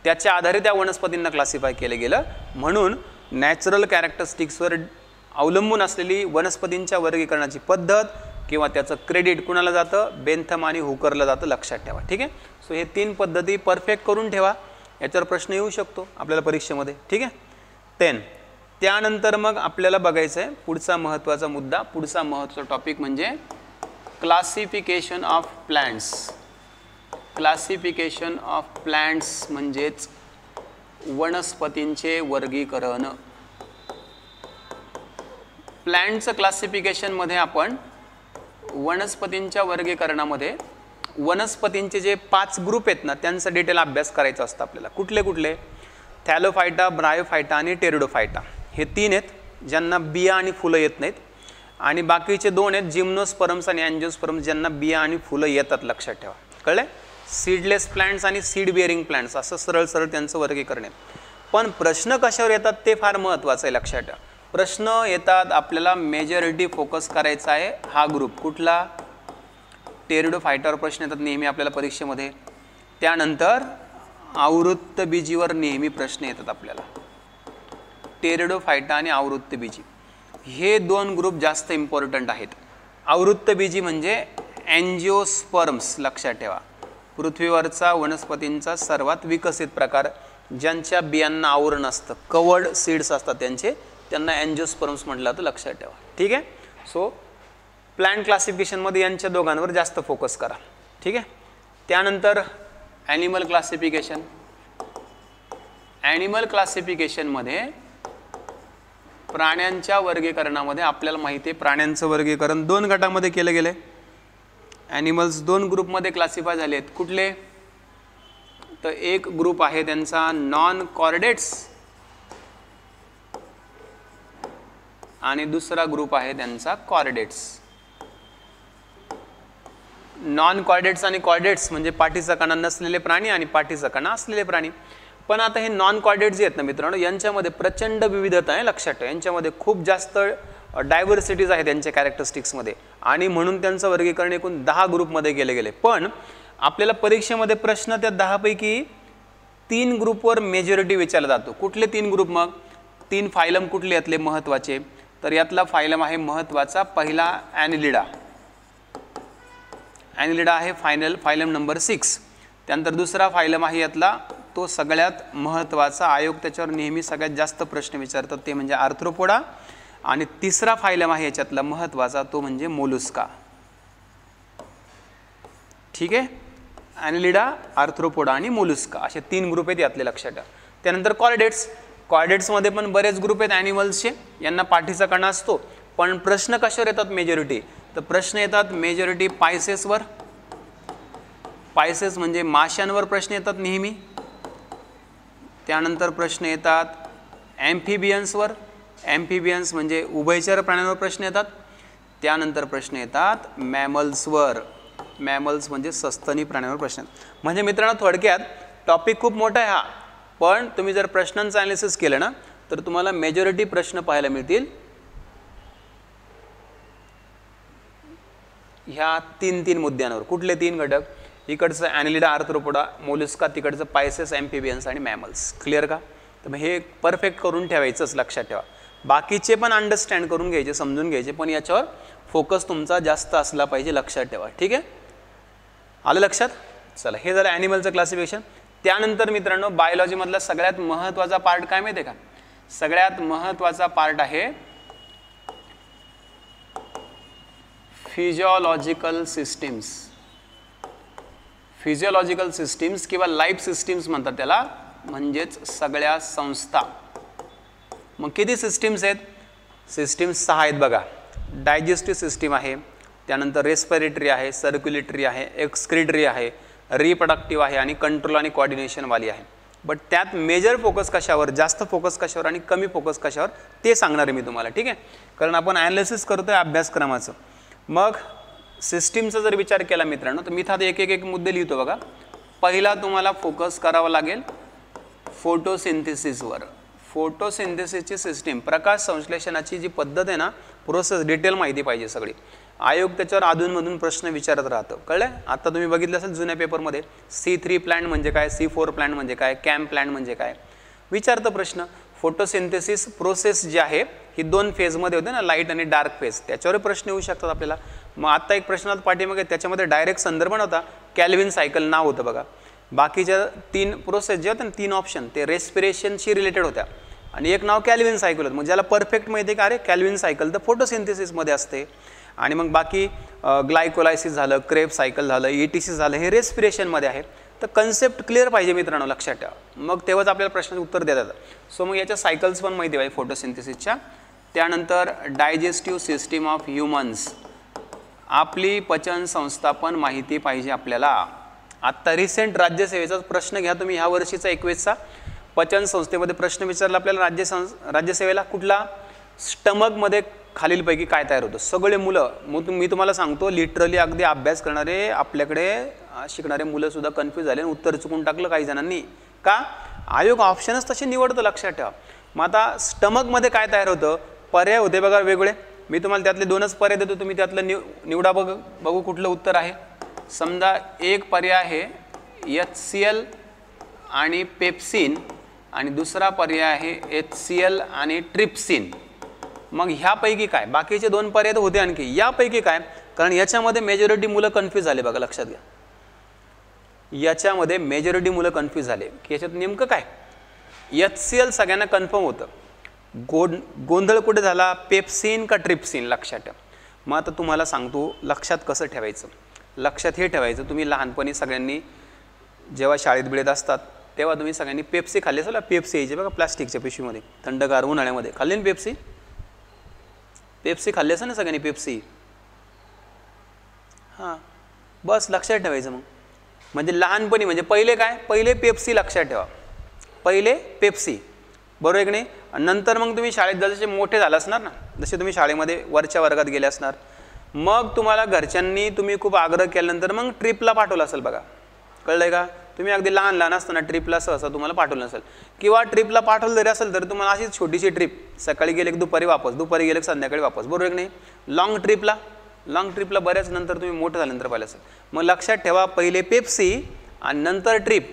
त्याच्या आधारे त्या वनस्पतींना क्लासिफाय केलं गेलं. म्हणून नॅचरल कॅरेक्टरिस्टिक्सवर अवलंबून असलेली वनस्पतींच्या वर्गीकरणाची पद्धत किंवा त्याचं क्रेडिट कुणाला जातं? बेंथम आणि हुकरला जातं, लक्षात ठेवा. ठीक आहे. सो हे तीन पद्धती परफेक्ट करून ठेवा, याच्यावर प्रश्न येऊ शकतो आपल्याला परीक्षेमध्ये. ठीक आहे. त्यानंतर मग आपल्याला बघायचं आहे पुढचा महत्त्वाचा मुद्दा, पुढचा महत्त्वाचा टॉपिक म्हणजे classification of plants. Classification of plants म्हणजेच वनस्पतींचे वर्गीकरण. प्लांटचं क्लासिफिकेशनमध्ये आपण वनस्पतींच्या वर्गीकरणामध्ये वनस्पतींचे जे 5 ग्रुप आहेत ना त्यांचा डिटेल अभ्यास करायचा असतं आपल्याला. कुठले कुठले? थॅलोफायटा, ब्रायोफायटा आणि टेरिडोफायटा हे 3 आहेत ज्यांना बिया आणि फुलं येत नाहीत, आणि बाकीचे 2 आहेत जिम्नोस्पर्म्स आणि अँजिओस्पर्म्स ज्यांना बिया आणि फुलं येतात, लक्षात ठेवा. कळले? सीडलेस प्लांट्स आणि सीड बिअरिंग प्लांट्स असं सरळ सरळ त्यांचं वर्गीकरण आहे. पण प्रश्न कशावर येतात ते फार महत्त्वाचं आहे, लक्षात ठेवा. प्रश्न येतात आपल्याला मेजॉरिटी फोकस करायचा आहे हा ग्रुप कुठला? टेरिडोफायटावर प्रश्न येतात नेहमी आपल्याला परीक्षेमध्ये. त्यानंतर आवृत्तबीजीवर नेहमी प्रश्न येतात आपल्याला. टेरिडोफायटा आणि आवृत्तबीजी हे 2 ग्रुप जास्त इम्पॉर्टंट आहेत. आवृत्तबीजी म्हणजे अँजिओस्पर्म्स, लक्षात ठेवा. पृथ्वीवरचा वनस्पतींचा सर्वात विकसित प्रकार, ज्यांच्या बियांना आवरण असतं, कवर्ड सीड्स असतात त्यांना अँजिओस्पर्म्स म्हटलं जातं, लक्षात ठेवा. ठीक आहे. सो प्लांट क्लासिफिकेशनमध्ये यांच्या दोघांवर जास्त फोकस करा. ठीक आहे. त्यानंतर ॲनिमल क्लासिफिकेशन. ॲनिमल क्लासिफिकेशनमध्ये प्राण्यांच्या वर्गीकरणामध्ये आपल्याला माहिती आहे प्राण्यांचं वर्गीकरण 2 गटामध्ये केलं गेलं आहे. ॲनिमल्स 2 ग्रुपमध्ये क्लासिफाय झाले आहेत. कुठले? तर एक ग्रुप आहे त्यांचा नॉन कॉर्डेट्स आणि दुसरा ग्रुप आहे त्यांचा कॉर्डेट्स. नॉन कॉर्डेट्स आणि कॉर्डेट्स म्हणजे पाठीचा कणा नसलेले प्राणी आणि पाठीचा कणा असलेले प्राणी. पण आता हे नॉन कॉर्डेट्स जे आहेत ना मित्रांनो, यांच्यामध्ये प्रचंड विविधता आहे, लक्षात ठेवा. यांच्यामध्ये खूप जास्त डायव्हर्सिटीज आहे त्यांच्या कॅरेक्टरिस्टिक्समध्ये, आणि म्हणून त्यांचं वर्गीकरण एकूण 10 ग्रुपमध्ये केले गेले. पण आपल्याला परीक्षेमध्ये प्रश्न त्या 10 पैकी 3 ग्रुपवर मेजॉरिटी विचारला जातो. कुठले 3 ग्रुप? मग 3 फायलम कुठले यातले महत्त्वाचे? तर यातला फायलम आहे महत्त्वाचा पहिला ॲनिलिडा. ॲनिलिडा आहे फायलम नंबर 6. त्यानंतर दुसरा फायलम आहे यातला तो सगळ्यात महत्त्वाचा, आयोग त्याच्यावर नेहमी सगळ्यात जास्त प्रश्न विचारतात, ते म्हणजे आर्थ्रोपोडा. आणि तिसरा फायलम आहे याच्यातला महत्त्वाचा तो म्हणजे मोलुस्का. ठीक आहे. ॲनिलिडा, आर्थ्रोपोडा आणि मोलुस्का असे 3 ग्रुप आहेत यातले, लक्षात ठेवा. त्यानंतर कॉर्डेट्स. कॉर्डेट्समध्ये पण बरेच ग्रुप आहेत ॲनिमल्सचे, यांना पाठीचा कणा असतो. पण प्रश्न कशावर येतात मेजॉरिटी? तर प्रश्न येतात मेजॉरिटी पायसेसवर. पायसेस म्हणजे माशांवर प्रश्न येतात नेहमी. त्यानंतर प्रश्न येतात ॲम्फिबियन्सवर. ॲम्फिबियन्स म्हणजे उभयचर प्राण्यांवर प्रश्न येतात. त्यानंतर प्रश्न येतात मॅमल्सवर. मॅमल्स म्हणजे सस्तनी प्राण्यांवर प्रश्न येतात. म्हणजे मित्रांनो थोडक्यात टॉपिक खूप मोठा आहे हा, पण तुम्ही जर प्रश्नांचं ॲनालिसिस केलं ना तर तुम्हाला मेजॉरिटी प्रश्न पाहायला मिळतील ह्या 3 मुद्द्यांवर. कुठले 3 घटक? इकडचं ॲनिलिडा, आर्थ्रोपोडा, मोलुस्का, तिकडचं पायसेस, ॲम्फिबियन्स आणि मॅमल्स. क्लिअर का? तर मग हे परफेक्ट करून ठेवायचंच, लक्षात ठेवा. बाकीचे पण अंडरस्टँड करून घ्यायचे, समजून घ्यायचे, पण याच्यावर फोकस तुमचा जास्त असला पाहिजे, लक्षात ठेवा. ठीक आहे. आलं लक्षात? चला, हे झालं ॲनिमलचं क्लासिफिकेशन. त्यानंतर मित्रांनो बायोलॉजीमधला सगळ्यात महत्त्वाचा पार्ट काय माहिती आहे का? सगळ्यात महत्त्वाचा पार्ट आहे फिजिओलॉजिकल सिस्टीम्स. फिजिओलॉजिकल सिस्टीम्स किंवा लाईफ सिस्टीम्स म्हणतात त्याला, म्हणजेच सगळ्या संस्था. मग किती सिस्टीम्स आहेत? सिस्टीम्स 6 आहेत बघा. डायजेस्टिव्ह सिस्टीम आहे, त्यानंतर रेस्पिरेटरी आहे, सर्क्युलेटरी आहे, एक्सक्रिटरी आहे, रिप्रोडक्टिव्ह आहे आणि कंट्रोल आणि कोऑर्डिनेशनवाली आहे. बट त्यात मेजर फोकस कशावर, जास्त फोकस कशावर आणि कमी फोकस कशावर ते सांगणार आहे मी तुम्हाला. ठीक आहे, कारण आपण ॲनालिसिस करतोय अभ्यासक्रमाचं. मग सिस्टीमचा जर विचार केला मित्रांनो तर मी इथं एक मुद्दे लिहितो बघा. पहिला तुम्हाला फोकस करावा लागेल फोटोसिंथेसिसवर. फोटोसिंथेसिसची सिस्टीम, प्रकाश संश्लेषणाची जी पद्धत आहे ना, प्रोसेस डिटेल माहिती पाहिजे सगळी. आयोग त्याच्यावर अधूनमधून प्रश्न विचारत राहतं, कळलं? आता तुम्ही बघितलं असेल जुन्या पेपरमध्ये C3 प्लांट म्हणजे काय, C4 प्लांट म्हणजे काय, कॅम्प प्लांट म्हणजे काय, विचारतं प्रश्न. फोटोसिंथेसिस प्रोसेस जी आहे ही 2 फेजमध्ये होते ना, लाईट आणि डार्क फेज, त्याच्यावर प्रश्न येऊ शकतात आपल्याला. मग आता एक प्रश्नात पाठीमागे त्याच्यामध्ये डायरेक्ट संदर्भ नव्हता, कॅल्व्हिन सायकल नाव होतं बघा. बाकीच्या 3 प्रोसेस जे होत्या 3 ऑप्शन ते रेस्पिरेशनशी रिलेटेड होत्या आणि एक नाव कॅल्व्हिन सायकल होतं. मग ज्याला परफेक्ट माहिती आहे का, अरे कॅल्व्हिन सायकल तर फोटोसिंथेसिसमध्ये असते. आणि मग बाकी ग्लायकोलायसिस झालं, क्रेब सायकल झालं, ETC झालं, हे रेस्पिरेशनमध्ये आहे. तर कन्सेप्ट क्लिअर पाहिजे मित्रांनो, लक्षात ठेवा. मग तेव्हाच आपल्याला प्रश्नाचं उत्तर देतात. सो मग याच्या सायकल्स पण माहिती पाहिजे फोटोसिंथेसिसच्या. त्यानंतर डायजेस्टिव्ह सिस्टीम ऑफ ह्युमन्स, आपली पचन संस्था पण माहिती पाहिजे आपल्याला. आत्ता रिसेंट राज्यसेवेचा प्रश्न घ्या तुम्ही, ह्या वर्षीचा 21चा पचन संस्थेमध्ये प्रश्न विचारला आपल्याला राज्यसेवेला. कुठला? स्टमकमध्ये खालीलपैकी काय तयार होतं? सगळे मुलं, मग मी तुम्हाला सांगतो लिटरली अगदी अभ्यास करणारे आपल्याकडे शिकणारे मुलं सुद्धा कन्फ्यूज झाले, उत्तर चुकून टाकलं काही जणांनी. का? आयोग ऑप्शनच तसे निवडतं, लक्षात ठेवा. मग आता स्टमकमध्ये काय तयार होतं? पर्याय होते बघा वेगळे. मी तुम्हाला त्यातले 2च पर्याय देतो, तुम्ही त्यातलं निवडा, बघू कुठलं उत्तर आहे. समजा एक पर्याय आहे HCl आणि पेप्सिन आणि दुसरा पर्याय आहे HCl आणि ट्रिप्सिन. मग ह्यापैकी काय? बाकीचे 2 पर्याय होते आणखी, यापैकी काय? कारण याच्यामध्ये मेजॉरिटी मुलं कन्फ्यूज झाले बघा, लक्षात घ्या. याच्यामध्ये मेजॉरिटी मुलं कन्फ्यूज झाले की याच्यात नेमकं काय. HCl सगळ्यांना कन्फर्म होतं, गोंधळ कुठे झाला? पेप्सिन का ट्रिप्सिन, लक्षात ठेवा. मग आता तुम्हाला सांगतो लक्षात कसं ठेवायचं. लक्षात हे ठेवायचं, तुम्ही लहानपणी सगळ्यांनी जेव्हा शाळेत बिळेत असतात तेव्हा तुम्ही सगळ्यांनी पेप्सी खाल्ली असेल. पेप्सी यायची बघा प्लास्टिकच्या पिशवीमध्ये, थंडगार उन्हाळ्यामध्ये. खाल्ली ना पेप्सी? पेप्सी खाल्ली असेल ना सगळ्यांनी पेप्सी? हां, बस लक्षात ठेवायचं. मग म्हणजे लहानपणी म्हणजे पहिले काय? पहिले पेप्सी, लक्षात ठेवा. पहिले पेप्सी, बरोबर आहे की नाही? आणि नंतर मग तुम्ही शाळेत जसे मोठे झाले असणार ना, जसे तुम्ही शाळेमध्ये वरच्या वर्गात गेले असणार, मग तुम्हाला घरच्यांनी तुम्ही खूप आग्रह केल्यानंतर मग ट्रिपला पाठवलं असेल बघा, कळलं का? तुम्ही अगदी लहान लहान असताना ट्रिपला सहसा तुम्हाला पाठवलं नसेल, किंवा ट्रिपला पाठवलं जरी असेल तर तुम्हाला अशीच छोटीशी ट्रिप, सकाळी गेले की दुपारी वापस, दुपारी गेले की संध्याकाळी वापस, बरोबर की नाही? लॉंग ट्रिपला बऱ्याच नंतर तुम्ही मोठं झाल्यानंतर पाहिलं असेल. मग लक्षात ठेवा, पहिले पेप्सी आणि नंतर ट्रिप,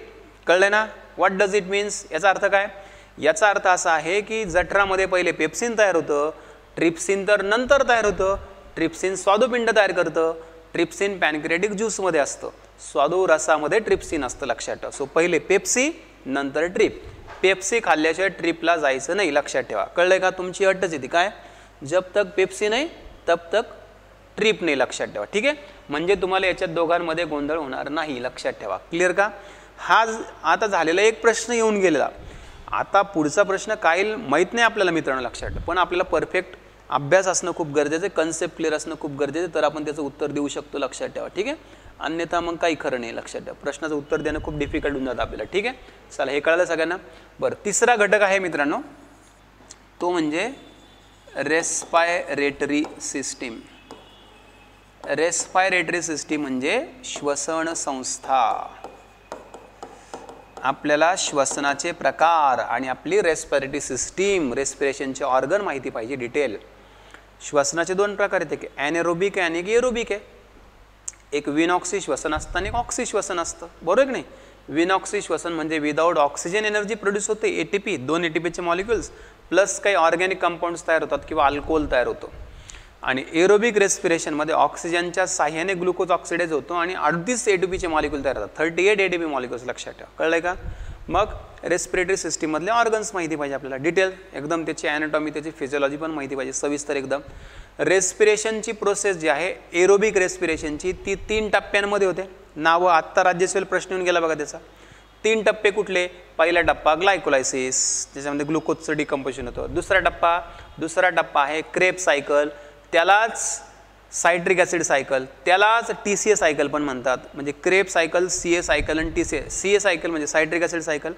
कळलं ना? What does it means? याचा अर्थ काय? याचा अर्थ असा आहे की जठरामध्ये पहिले पेप्सिन तयार होतं, ट्रिप्सिन तर नंतर तयार होतं. ट्रिप्सिन स्वादुपिंड तयार करतं, ट्रिप्सिन पॅनक्रियाटिक ज्यूसमध्ये असतं, स्वादू रसामध्ये ट्रिप्सिन असतं, लक्षात ठेवा. सो पहिले पेप्सी नंतर ट्रिप. पेप्सी खाल्ल्याशिवाय ट्रिपला जायचं नाही, लक्षात ठेवा. कळलंय का? तुमची अटच येते काय? जब तक पेप्सी नाही तब तक ट्रिप नाही, लक्षात ठेवा. ठीक आहे, म्हणजे तुम्हाला याच्यात दोघांमध्ये गोंधळ होणार नाही, लक्षात ठेवा. क्लिअर का? हा आता झालेला एक प्रश्न येऊन गेलेला. आता पुढचा प्रश्न काय माहीत नाही आपल्याला मित्रांनो, लक्षात ठेवा. पण आपल्याला परफेक्ट अभ्यास असणं खूप गरजेचं आहे, कन्सेप्ट क्लिअर असणं खूप गरजेचं आहे, तर आपण त्याचं उत्तर देऊ शकतो, लक्षात ठेवा. ठीक आहे, अन्यथा मग काही खरं नाही, लक्षात ठेवा. प्रश्नाचं उत्तर देणं खूप डिफिकल्ट होऊन जातं आपल्याला. ठीक आहे, चला हे कळलं सगळ्यांना. बरं, तिसरा घटक आहे मित्रांनो, तो म्हणजे रेस्पायरेटरी सिस्टीम. रेस्पायरेटरी सिस्टीम म्हणजे श्वसन संस्था. आपल्याला श्वसनाचे प्रकार आणि आपली रेस्पिरेटरी सिस्टीम, रेस्पिरेशनचे ऑर्गन माहिती पाहिजे डिटेल. श्वसनाचे 2 प्रकार आहेत, एक ॲनेरोबिक आहे आणि एक एरोबिक आहे. एक विनॉक्सी श्वसन असतं आणि एक ऑक्सी श्वसन असतं, बरोबर की नाही? विनॉक्सी श्वसन म्हणजे विदाऊट ऑक्सिजन एनर्जी प्रोड्यूस होते, ATP, 2 ATPचे मॉलिक्युल्स प्लस काही ऑर्गॅनिक कंपाऊंड्स तयार होतात किंवा अल्कोहोल तयार होतो. आणि एरोबिक रेस्पिरेशनमध्ये ऑक्सिजनच्या साह्याने ग्लुकोज ऑक्सिडाइज होतो आणि 38 ATPचे मॉलिक्यूल तयार होतात. 38 ATP मॉलिक्यूल्स लक्षात ठेवा. कळलं का? मग रेस्पिरेटरी सिस्टीममधले ऑर्गन्स माहिती पाहिजे आपल्याला, डिटेल एकदम, त्याची ॲनाटॉमी, त्याची फिजिओलॉजी पण माहिती पाहिजे सविस्तर एकदम. रेस्पिरेशनची प्रोसेस जी आहे एरोबिक रेस्पिरेशनची ती 3 टप्प्यांमध्ये होते. नावं आत्ता राज्यसेवेला प्रश्न येऊन गेला बघा त्याचा. 3 टप्पे कुठले? पहिला टप्पा ग्लायकोलायसिस, त्याच्यामध्ये ग्लुकोजचं डिकम्पोजिशन होतं. दुसरा टप्पा आहे क्रेब सायकल, त्यालाच सायट्रिक ॲसिड सायकल, त्यालाच TCA सायकल पण म्हणतात. म्हणजे क्रेब सायकल, CA सायकल आणि TCA. CA सायकल म्हणजे citric acid cycle,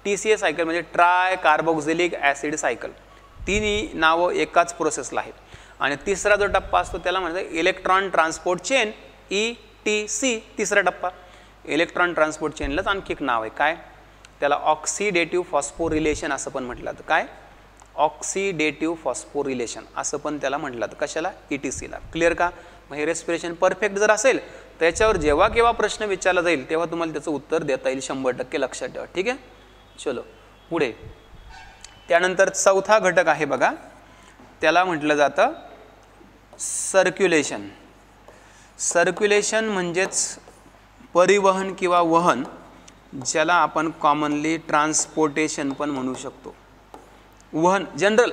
TCA cycle म्हणजे ट्राय कार्बोक्झिलिक ॲसिड सायकल. तिन्ही नावं एकाच प्रोसेसला आहेत. आणि तिसरा जो टप्पा असतो त्याला म्हणतात इलेक्ट्रॉन ट्रान्सपोर्ट चेन, ETC. तिसरा टप्पा इलेक्ट्रॉन ट्रान्सपोर्ट चेनलाच आणखी एक नाव आहे, काय? त्याला ऑक्सिडेटिव्ह फॉस्फोरिलेशन असं पण म्हटलं जातं. काय? ऑक्सिडेटिव्ह फॉस्फोरिलेशन असं पण त्याला म्हटलं जातं. कशाला? ETCला. क्लिअर का? मग हे रेस्पिरेशन परफेक्ट जर असेल त्याच्यावर जेव्हा केव्हा प्रश्न विचारला जाईल तेव्हा तुम्हाला त्याचं उत्तर देता येईल 100% लक्षात ठेवा. ठीक आहे, चलो पुढे. त्यानंतर चौथा घटक आहे बघा, त्याला म्हटलं जातं सर्क्युलेशन. सर्क्युलेशन म्हणजेच परिवहन किंवा वहन, ज्याला आपण कॉमनली ट्रान्सपोर्टेशन पण म्हणू शकतो. वहन जनरल.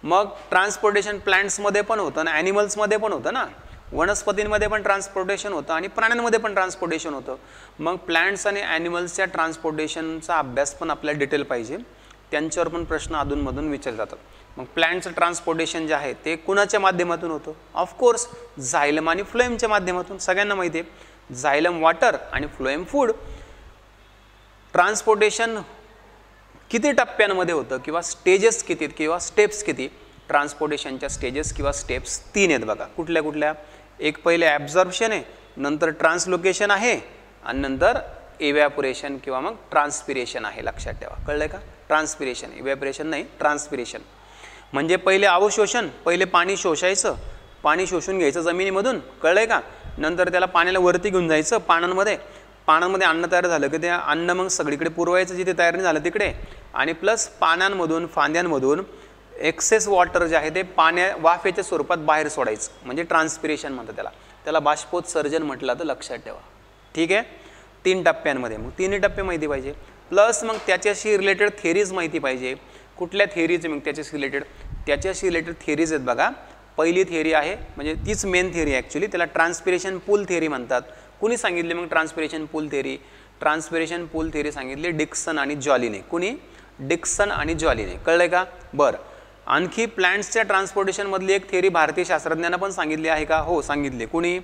मग ट्रान्सपोर्टेशन प्लांट्समध्ये पण होतं आणि ॲनिमल्समध्ये पण होतं ना, वनस्पतींमध्ये पण ट्रान्सपोर्टेशन होतं आणि प्राण्यांमध्ये पण ट्रान्सपोर्टेशन होतं. मग प्लांट्स आणि ॲनिमल्सच्या ट्रान्सपोर्टेशनचा अभ्यास पण आपल्याला डिटेल पाहिजे, त्यांच्यावर पण प्रश्न अधूनमधून विचारले जातात. मग प्लांटचं ट्रान्सपोर्टेशन जे आहे ते कुणाच्या माध्यमातून होतं? ऑफकोर्स झायलम आणि फ्लोएमच्या माध्यमातून. सगळ्यांना माहिती आहे झायलम वॉटर आणि फ्लोएम फूड. ट्रान्सपोर्टेशन किती टप्प्यांमध्ये होतं किंवा स्टेजेस किती किंवा स्टेप्स किती? ट्रान्सपोर्टेशनच्या स्टेजेस किंवा स्टेप्स 3 आहेत बघा. कुठल्या कुठल्या? एक पहिले ॲब्झॉर्प्शन आहे, नंतर ट्रान्सलोकेशन आहे आणि नंतर इव्हॅपोरेशन किंवा मग ट्रान्सपिरेशन आहे. लक्षात ठेवा. कळलं का? ट्रान्सपिरेशन, इव्हॅपोरेशन नाही, ट्रान्सपिरेशन. म्हणजे पहिले अवशोषण, पहिले पाणी शोषायचं, पाणी शोषून घ्यायचं जमिनीमधून. कळलंय का? नंतर त्याला पाण्याला वरती घेऊन जायचं पानांमध्ये. पानांमध्ये अन्न तयार झालं की ते अन्न मग सगळीकडे पुरवायचं जिथे तयार नाही झालं तिकडे. आणि प्लस पानांमधून, फांद्यांमधून एक्सेस वॉटर जे आहे ते वाफेच्या स्वरूपात बाहेर सोडायचं, म्हणजे ट्रान्सपिरेशन म्हणतात त्याला. त्याला बाष्पोत्सर्जन म्हटलं तर लक्षात ठेवा. ठीक आहे, 3 टप्प्यांमध्ये. मग 3 टप्पे माहिती पाहिजे, प्लस मग त्याच्याशी रिलेटेड थेरीज माहिती पाहिजे. कुठल्या थेरीज? मग त्याच्याशी रिलेटेड थेरीज आहेत बघा. पहिली थेरी आहे म्हणजे तीच मेन थेरी ॲक्च्युली, त्याला ट्रान्सपिरेशन पूल थेरी म्हणतात. कुणी सांगितले मग ट्रान्सपिरेशन पूल थेरी? ट्रान्सपिरेशन पूल थेरी सांगितली डिक्सन आणि जॉलीने. कुणी? डिक्सन आणि जॉलीने. कळलंय का? बरं. आणखी प्लांट्सच्या ट्रान्सपोर्टेशनमधली एक थेरी भारतीय शास्त्रज्ञांना पण सांगितली आहे का? हो सांगितले. कुणी?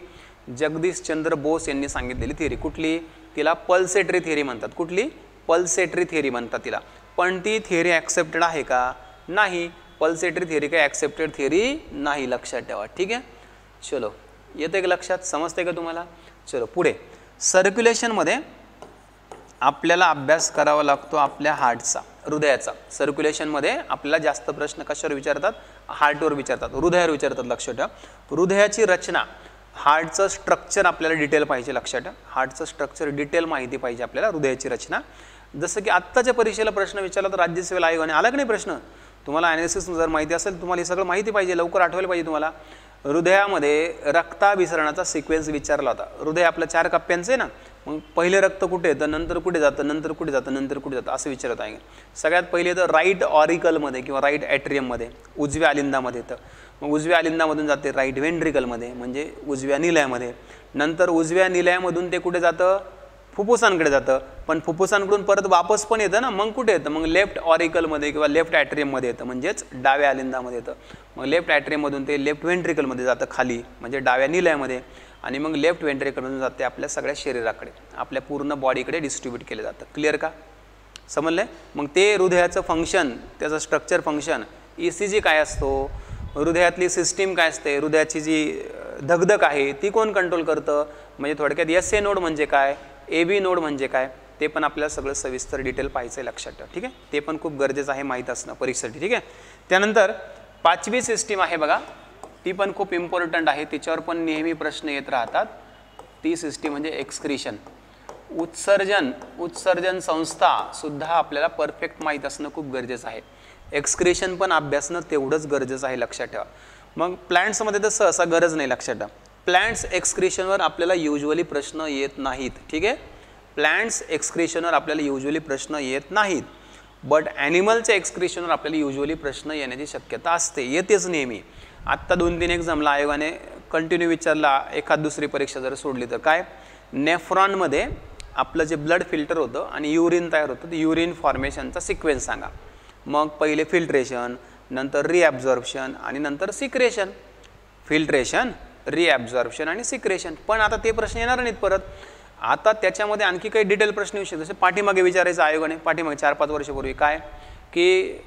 जगदीशचंद्र बोस यांनी सांगितलेली थेरी. कुठली? तिला पल्सेटरी थेरी म्हणतात. कुठली? पल्सेटरी थेरी म्हणतात तिला. पण ती थेरी ॲक्सेप्टेड आहे का? नाही. पल्सेटरी थेरी काय ॲक्सेप्टेड थेरी नाही. लक्षात ठेवा. ठीक आहे, चलो येते का लक्षात? समजते का तुम्हाला? चलो पुढे. सर्क्युलेशनमध्ये आपल्याला अभ्यास करावा लागतो आपल्या हार्टचा, हृदयाचा. सर्क्युलेशनमध्ये आपल्याला जास्त प्रश्न कशावर विचारतात? हार्टवर विचारतात, हृदयावर विचारतात. लक्षात ठेवा. हृदयाची रचना, हार्टचं स्ट्रक्चर आपल्याला डिटेल पाहिजे. लक्षात ठेवा. हार्टचं स्ट्रक्चर डिटेल माहिती पाहिजे आपल्याला, हृदयाची रचना. जसं की आत्ताच्या परीक्षेला प्रश्न विचारला तर राज्यसेवेला आयोगाने आला की नाही प्रश्न? तुम्हाला ॲनालिसिस जर माहिती असेल तुम्हाला हे सगळं माहिती पाहिजे, लवकर आठवायला पाहिजे तुम्हाला. हृदयामध्ये रक्ताभिसरणाचा सिक्वेन्स विचारला होता. हृदय आपलं 4 कप्प्यांचं आहे ना, मग पहिले रक्त कुठे येतं, नंतर कुठे जातं, नंतर कुठे जातं, नंतर कुठे जातं, असं विचारत आहे. सगळ्यात पहिले तर राईट ऑरिकलमध्ये किंवा राईट ॲट्रियममध्ये, उजव्या अलिंदामध्ये येतं. मग उजव्या अलिंदामधून जाते राईट व्हेंट्रिकलमध्ये म्हणजे उजव्या निलयामध्ये. नंतर उजव्या निलयामधून ते कुठे जातं? फुफ्फुसांकडे जातं. पण फुफ्फुसांकडून परत वापस पण येतं ना, मग कुठे येतं? मग लेफ्ट ऑरिकलमध्ये किंवा लेफ्ट ॲट्रियममध्ये येतं, म्हणजेच डाव्या अलिंदामध्ये येतं. मग लेफ्ट ॲट्रियममधून ते लेफ्ट व्हेंट्रिकलमध्ये जातं खाली, म्हणजे डाव्या निलयामध्ये. आणि मग लेफ्ट व्हेंट्रिकलमधून जाते आपल्या सगळ्या शरीराकडे, आपल्या पूर्ण बॉडीकडे डिस्ट्रीब्यूट केलं जातं. क्लिअर का? समजलं? मग ते हृदयाचं फंक्शन, त्याचं स्ट्रक्चर फंक्शन, ECG काय असतो, हृदयातली सिस्टीम काय असते, हृदयाची जी धगधग आहे ती कोण कंट्रोल करतं, म्हणजे थोडक्यात SA नोड म्हणजे काय, AB नोड म्हणजे काय, ते पण आपल्याला सगळं सविस्तर डिटेल पाहायचं आहे. लक्षात ठेवा. ठीक आहे, ते पण खूप गरजेचं आहे माहीत असणं परीक्षेसाठी. ठीक आहे. त्यानंतर 5वी सिस्टीम आहे बघा, ती पण खूप इम्पॉर्टंट आहे, तिच्यावर पण नेहमी प्रश्न येत राहतात. ती सिस्टीम म्हणजे एक्सक्रीशन, उत्सर्जन संस्था सुद्धा आपल्याला परफेक्ट माहीत असणं खूप गरजेचं आहे. एक्सक्रीशन पण अभ्यासणं तेवढंच गरजेचं आहे. लक्षात ठेवा. मग प्लांट्समध्ये तर सहसा गरज नाही, लक्षात ठेवा. प्लांट्स एक्सक्रिशनवर आपल्याला युजली प्रश्न येत नाहीत. ठीक आहे, प्लांट्स एक्सक्रिशनवर आपल्याला युजली प्रश्न येत नाहीत. बट ॲनिमलच्या एक्सक्रिशनवर आपल्याला युजली प्रश्न येण्याची शक्यता असते, येतेच नेहमी. आत्ता 2-3 एक्झामला आयोगाने कंटिन्यू विचारला, एखाद दुसरी परीक्षा जर सोडली तर काय, नेफ्रॉनमध्ये आपलं जे ब्लड फिल्टर होतं आणि युरिन तयार होतं, तर युरिन फॉर्मेशनचा सिक्वेन्स सांगा. मग पहिले फिल्ट्रेशन, नंतर रिॲब्झॉर्प्शन आणि नंतर सिक्रेशन. फिल्ट्रेशन, रिॲब्झॉर्प्शन आणि सिक्रेशन. पण आता ते प्रश्न येणार नाहीत परत. आता त्याच्यामध्ये आणखी काही डिटेल प्रश्न येऊ शकतात. जसे पाठीमागे विचारायचं आयोगाने, पाठीमागे 4-5 वर्षापूर्वी काय, की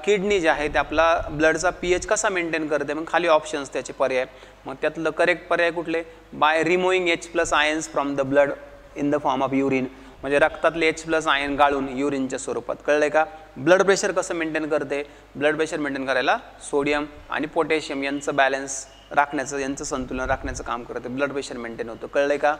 किडनी जे आहे ते आपला ब्लडचा pH कसा मेंटेन करते. मग खाली ऑप्शन्स त्याचे पर्याय. मग त्यातलं करेक्ट पर्याय कुठले, by removing H+ ions from the blood in the form of urine, म्हणजे रक्तातले H+ आयन गाळून युरिनच्या स्वरूपात. कळलंय का. ब्लड प्रेशर कसं मेंटेन करते, ब्लड प्रेशर मेंटेन करायला सोडियम आणि पोटॅशियम यांचं बॅलन्स राखण्याचं, यांचं संतुलन राखण्याचं काम करते, ब्लड प्रेशर मेंटेन होतं. कळलंय का.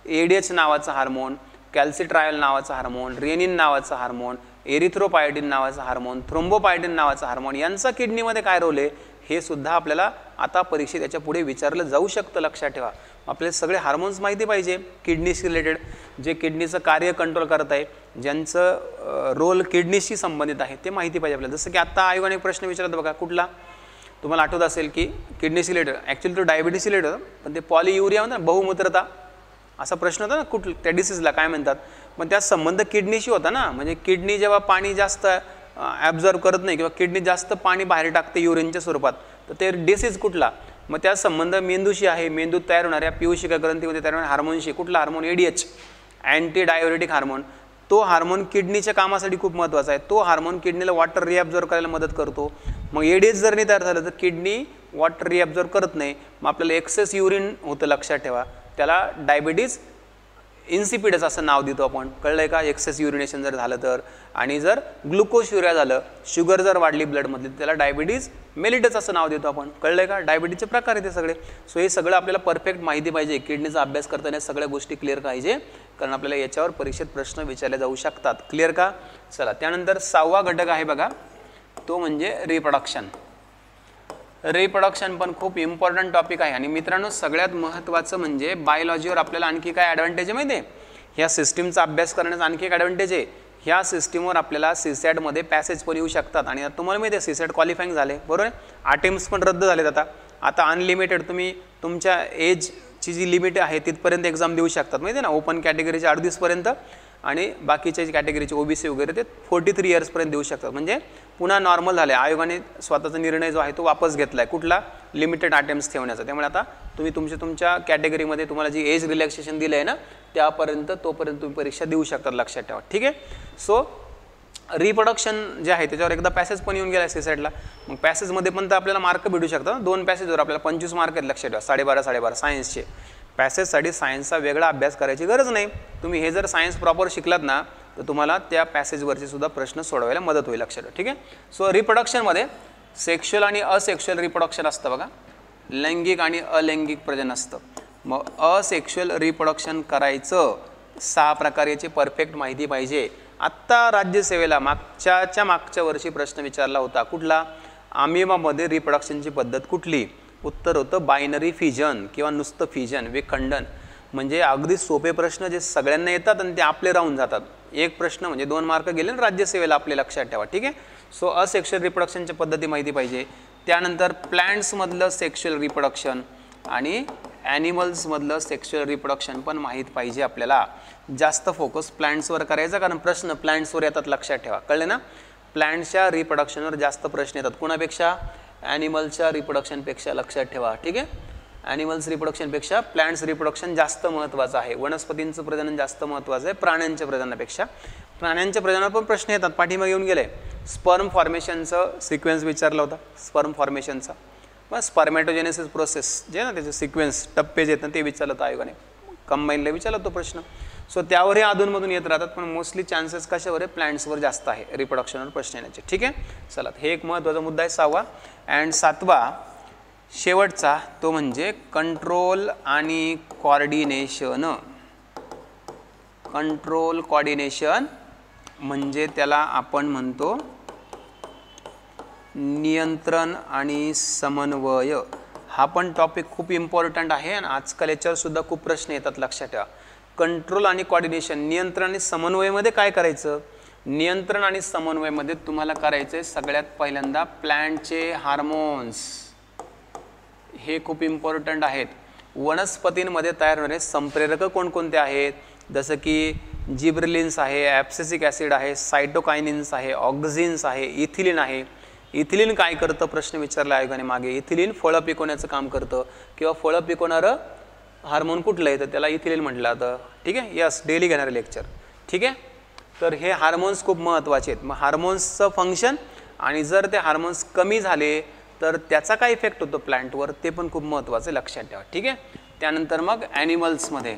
ADH नावाचा हार्मोन, कॅल्सिट्रायल नावाचा हार्मोन, रेनिन नावाचा हार्मोन, एरिथ्रोपायटिन नावाचा हार्मोन, थ्रोम्बोपायटिन नावाचा हार्मोन, यांचा किडनीमध्ये काय रोल आहे हे सुद्धा आपल्याला आता परीक्षेत याच्या पुढे विचारलं जाऊ शकतं. लक्षात ठेवा. आपल्याला सगळे हार्मोन्स माहिती पाहिजे, किडनीशी रिलेटेड, जे किडनीचं कार्य कंट्रोल करत आहे, ज्यांचं रोल किडनीशी संबंधित आहे ते माहिती पाहिजे आपल्याला. जसं की आत्ता आयोगाने एक प्रश्न विचारला बघा, कुठला तुम्हाला आठवत असेल की किडनीशी रिलेटेड, ॲक्च्युली तो डायबिटीस रिलेटेड होता, पण ते पॉलीयुरिया म्हणतात ना, बहुमूत्रता, असा प्रश्न होता ना कुठलं, त्या डिसीजला काय म्हणतात. पण त्या संबंध किडनीशी होता ना, म्हणजे किडनी जेव्हा पाणी जास्त ॲब्झॉर्ब करत नाही किंवा किडनी जास्त पाणी बाहेर टाकते युरिनच्या स्वरूपात, तर ते डिसीज कुठला. मग त्या संबंध मेंदूशी आहे, मेंदूत तयार होणाऱ्या पियूषिका ग्रंथीमध्ये तयार होणाऱ्या हार्मोनशी. कुठला hormone, ADH, anti diuretic hormone. तो हार्मोन किडनीच्या कामासाठी खूप महत्त्वाचा आहे. तो हार्मोन किडनीला वॉटर रिॲब्झॉर्ब करायला मदत करतो. मग ADH जर नाही तयार झालं तर किडनी वॉटर रिॲब्झॉर्ब करत नाही, मग आपल्याला एक्सेस युरिन होतं. लक्षात ठेवा, त्याला डायबिटीज इन्सिपिडस असं नाव देतो आपण. कळलंय का. एक्सेस युरिनेशन जर झालं तर, आणि जर ग्लुकोज्युरिया झालं, शुगर जर वाढली ब्लडमधली, त्याला डायबिटीज मेलिटस असं नाव देतो आपण. कळलंय का. डायबिटीजचे प्रकार आहेत ते सगळे. सो हे सगळं आपल्याला परफेक्ट माहिती पाहिजे. किडनीचा अभ्यास करताना सगळ्या गोष्टी क्लिअर पाहिजे, कारण आपल्याला याच्यावर परीक्षेत प्रश्न विचारले जाऊ शकतात. क्लिअर का. चला, त्यानंतर 6वा घटक आहे बघा, तो म्हणजे रिप्रोडक्शन. रिप्रोडक्शन पण खूप इम्पॉर्टंट टॉपिक आहे. आणि मित्रांनो, सगळ्यात महत्त्वाचं म्हणजे बायोलॉजीवर आपल्याला आणखी काय ॲडव्हान्टेज आहे माहिती आहे. ह्या सिस्टीमचा अभ्यास करण्याचा आणखी एक ॲडव्हान्टेज आहे, ह्या सिस्टीमवर आपल्याला CSAT पॅसेज पण येऊ शकतात. आणि तुम्हाला माहिती आहे CSAT क्वालिफाईंग झाले, बरोबर आहे. अटेम्प्ट्स पण रद्द झालेत आता अनलिमिटेड. तुम्ही तुमच्या एजची जी लिमिट आहे तिथपर्यंत एक्झाम देऊ शकतात, माहिती आहे ना. ओपन कॅटेगरीचे 38पर्यंत आणि बाकीच्या कॅटेगरीचे OBC वगैरे ते 43 इयर्सपर्यंत देऊ शकतात. म्हणजे पुन्हा नॉर्मल झाले. आयोगाने स्वतःचा निर्णय जो आहे तो वापस घेतला आहे, कुठला, लिमिटेड अटेम्प्ट्स ठेवण्याचा. त्यामुळे आता तुम्ही तुमच्या कॅटेगरीमध्ये तुम्हाला जी एज रिलॅक्सेशन दिलं आहे ना, तोपर्यंत तुम्ही परीक्षा देऊ शकतात. लक्षात ठेवा. ठीक आहे. सो रिप्रोडक्शन जे आहे त्याच्यावर एकदा पॅसेज पण येऊन गेला आहे CSATला. मग पॅसेजमध्ये पण तर आपल्याला मार्क भेटू शकतात. 2 पॅसेजवर आपल्याला 25 मार्क आहेत. लक्षात ठेवा. 12.5 सायन्सचे. पॅसेजसाठी सायन्सचा वेगळा अभ्यास करायची गरज नाही. तुम्ही हे जर सायन्स प्रॉपर शिकलात ना, तर तुम्हाला त्या पॅसेजवरचे सुद्धा प्रश्न सोडवायला मदत होईल. लक्षात ठेवा. ठीक आहे. सो रिप्रोडक्शनमध्ये सेक्शुअल आणि असेक्शुअल रिप्रोडक्शन असतं बघा, लैंगिक आणि अलैंगिक प्रजनन असतं. मग असेक्शुअल रिप्रोडक्शन करायचं 6 प्रकार, याची परफेक्ट माहिती पाहिजे. आत्ता राज्यसेवेला मागच्या वर्षी प्रश्न विचारला होता, कुठला, अमिबामध्ये रिप्रोडक्शनची पद्धत कुठली. उत्तर होतं बायनरी फिजन किंवा नुसतं फिजन, विखंडन. म्हणजे अगदी सोपे प्रश्न जे सगळ्यांना येतात आणि ते आपले राहून जातात. एक प्रश्न म्हणजे 2 मार्क गेले ना राज्यसेवेला आपले. लक्षात ठेवा. ठीक आहे. सो असेक्शुअल रिप्रोडक्शनच्या पद्धती माहिती पाहिजे. त्यानंतर प्लांट्समधलं सेक्शुअल रिप्रोडक्शन आणि ॲनिमल्समधलं सेक्शुअल रिप्रोडक्शन पण माहीत पाहिजे आपल्याला. जास्त फोकस प्लांट्सवर करायचा, कारण प्रश्न प्लांट्सवर येतात. लक्षात ठेवा. कळले ना. प्लांट्सच्या रिप्रोडक्शनवर जास्त प्रश्न येतात. कुणापेक्षा, ॲनिमल्सच्या रिप्रोडक्शनपेक्षा. लक्षात ठेवा. ठीक आहे. ॲनिमल्स रिप्रोडक्शनपेक्षा प्लांट्स रिप्रोडक्शन जास्त महत्त्वाचं आहे. वनस्पतींचं प्रजनन जास्त महत्त्वाचं आहे प्राण्यांच्या प्रजननापेक्षा. प्राण्यांच्या प्रजननावर पण प्रश्न येतात, पाठीमागे येऊन गेले. स्पर्म फॉर्मेशनचं सिक्वेन्स विचारला होता, स्पर्म फॉर्मेशनचा. मग स्पर्मॅटोजेनेसिस प्रोसेस जे ना त्याचे सिक्वेन्स, टप्पे जे आहेत ना, ते विचारलं होतं आयोगाने. कंबाईनला विचारला तो प्रश्न. सो त्यावरही अधूनमधून येत राहतात, पण मोस्टली चान्सेस कशावर आहे, प्लांट्सवर जास्त आहे रिप्रोडक्शनवर प्रश्न येण्याचे. ठीक आहे. चला, हे एक महत्त्वाचा मुद्दा आहे 6वा. अँड 7वा शेवटचा, तो म्हणजे कंट्रोल आणि कोऑर्डिनेशन. कंट्रोल कोऑर्डिनेशन म्हणजे त्याला आपण म्हणतो नियंत्रण आणि समन्वय हा पण टॉपिक खूप इम्पॉर्टंट आहे आणि आजकाल याच्यावर सुद्धा खूप प्रश्न येतात, लक्षात ठेवा. कंट्रोल आणि कोऑर्डिनेशन, नियंत्रण आणि समन्वयमध्ये काय करायचं? नियंत्रण आणि समन्वयमध्ये तुम्हाला करायचं आहे सगळ्यात पहिल्यांदा प्लांटचे हार्मोन्स, हे खूप इम्पॉर्टंट आहेत. वनस्पतींमध्ये तयार होणारे संप्रेरक कोणकोणते आहेत? जसं की जिब्रेलिन्स आहे, ॲब्सिसिक ॲसिड आहे, सायटोकायनिन्स आहे, ऑक्झिन्स आहे, इथिलिन आहे. इथिलिन काय करतं प्रश्न विचारला आयोगाने मागे. इथिलिन फळं पिकवण्याचं काम करतं किंवा फळं पिकवणारं हार्मोन कुठलं आहे तर त्याला इथिलिन म्हटलं जातं. ठीक आहे, यस, डेली घेणारे लेक्चर. ठीक आहे, तर हे हार्मोन्स खूप महत्त्वाचे आहेत. मग हार्मोन्सचं फंक्शन आणि जर ते हार्मोन्स कमी झाले तर त्याचा काय इफेक्ट होतो प्लांटवर ते पण खूप महत्त्वाचं लक्षात ठेवा. ठीक आहे, त्यानंतर मग ॲनिमल्समध्ये,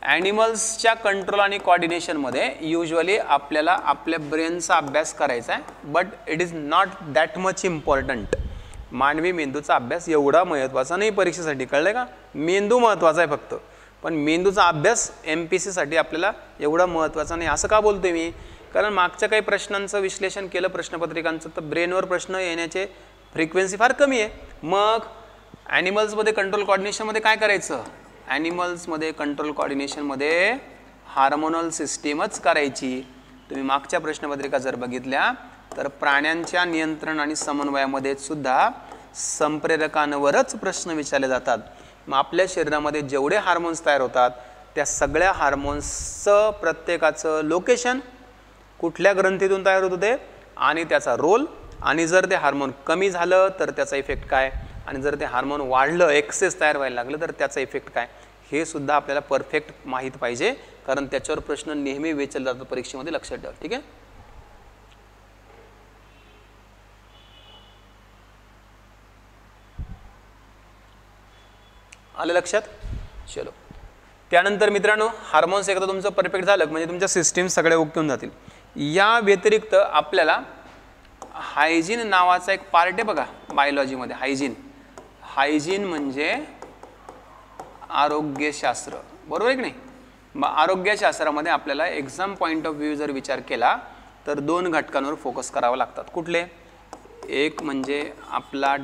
ॲनिमल्सच्या कंट्रोल आणि कोऑर्डिनेशनमध्ये युजली आपल्याला आपल्या ब्रेनचा अभ्यास करायचा आहे, but it is not that much important. मानवी मेंदूचा अभ्यास एवढा महत्त्वाचा नाही परीक्षेसाठी, कळलं का? मेंदू महत्त्वाचा आहे फक्त, पण मेंदूचा अभ्यास MPSCसाठी आपल्याला एवढा महत्त्वाचा नाही. असं का बोलतोय मी? कारण मागच्या काही प्रश्नांचं विश्लेषण केलं प्रश्नपत्रिकांचं तर ब्रेनवर प्रश्न येण्याचे फ्रिक्वेन्सी फार कमी आहे. मग ॲनिमल्समध्ये कंट्रोल कोऑर्डिनेशनमध्ये काय करायचं? ॲनिमल्समध्ये कंट्रोल कोऑर्डिनेशनमध्ये हार्मोनल सिस्टीमच करायची. तुम्ही मागच्या प्रश्नपत्रिका जर बघितल्या तर प्राण्यांच्या नियंत्रण आणि समन्वयामध्ये सुद्धा संप्रेरकांवरच प्रश्न विचारले जातात. मग आपल्या शरीरामध्ये जेवढे हार्मोन्स तयार होतात त्या सगळ्या हार्मोन्सचं प्रत्येकाचं लोकेशन, कुठल्या ग्रंथीतून तयार होतं ते आणि त्याचा रोल, आणि जर ते हार्मोन कमी झालं तर त्याचा इफेक्ट काय, आणि जर ते हार्मोन वाढलं, एक्सेस तयार व्हायला लागलं तर त्याचा इफेक्ट काय, हे सुद्धा आपल्याला परफेक्ट माहीत पाहिजे. कारण त्याच्यावर प्रश्न नेहमी विचारले जातात परीक्षेमध्ये, लक्षात ठेवा. ठीक आहे, आलं लक्षात? चलो, त्यानंतर मित्रांनो हार्मोन्स एकदा तुमचं परफेक्ट झालं म्हणजे तुमच्या सिस्टीम सगळ्या ओके होऊन जातील. या व्यतिरिक्त आपल्याला हायजीन नावाचा एक पार्ट आहे बघा बायोलॉजीमध्ये. हायजीन म्हणजे आरोग्यशास्त्र, बरोबर आहे की नाही? मग आरोग्यशास्त्रामध्ये आपल्याला एक्झाम पॉईंट ऑफ व्ह्यू जर विचार केला तर 2 घटकांवर फोकस करावं लागतात. कुठले? एक म्हणजे आपला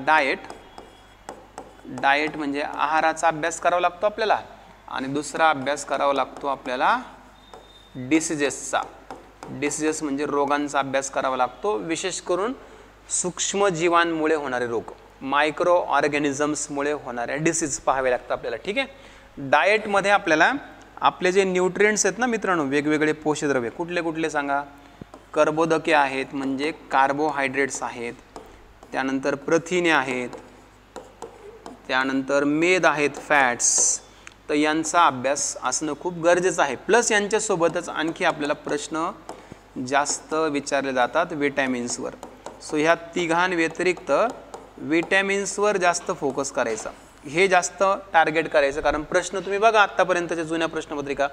डाएट म्हणजे आहाराचा अभ्यास करावा लागतो आपल्याला, आणि दुसरा अभ्यास करावा लागतो आपल्याला डिसीजेसचा. डिसीजेस म्हणजे रोगांचा अभ्यास करावा लागतो, विशेष करून सूक्ष्मजीवांमुळे होणारे रोग, मायक्रो ऑर्गॅनिझम्समुळे होणाऱ्या डिसीज पाहावे लागतात आपल्याला. ठीक आहे, डाएटमध्ये आपल्याला आपले जे न्यूट्रिएंट्स आहेत ना मित्रांनो, वेगवेगळे पोषकद्रव्ये कुठले कुठले सांगा? कर्बोदके आहेत म्हणजे कार्बोहायड्रेट्स आहेत, त्यानंतर प्रथिने आहेत, त्यानंतर मेद आहेत, फॅट्स. तर यांचा अभ्यास असणं खूप गरजेचं आहे. प्लस यांच्यासोबतच आणखी आपल्याला प्रश्न जास्त विचारले जातात विटॅमिन्सवर. सो ह्या तिघांव्यतिरिक्त विटॅमिन्सवर जास्त फोकस करायचा, हे जास्त टार्गेट करायचं. कारण प्रश्न तुम्ही बघा आत्तापर्यंतच्या जुन्या प्रश्नपत्रिका,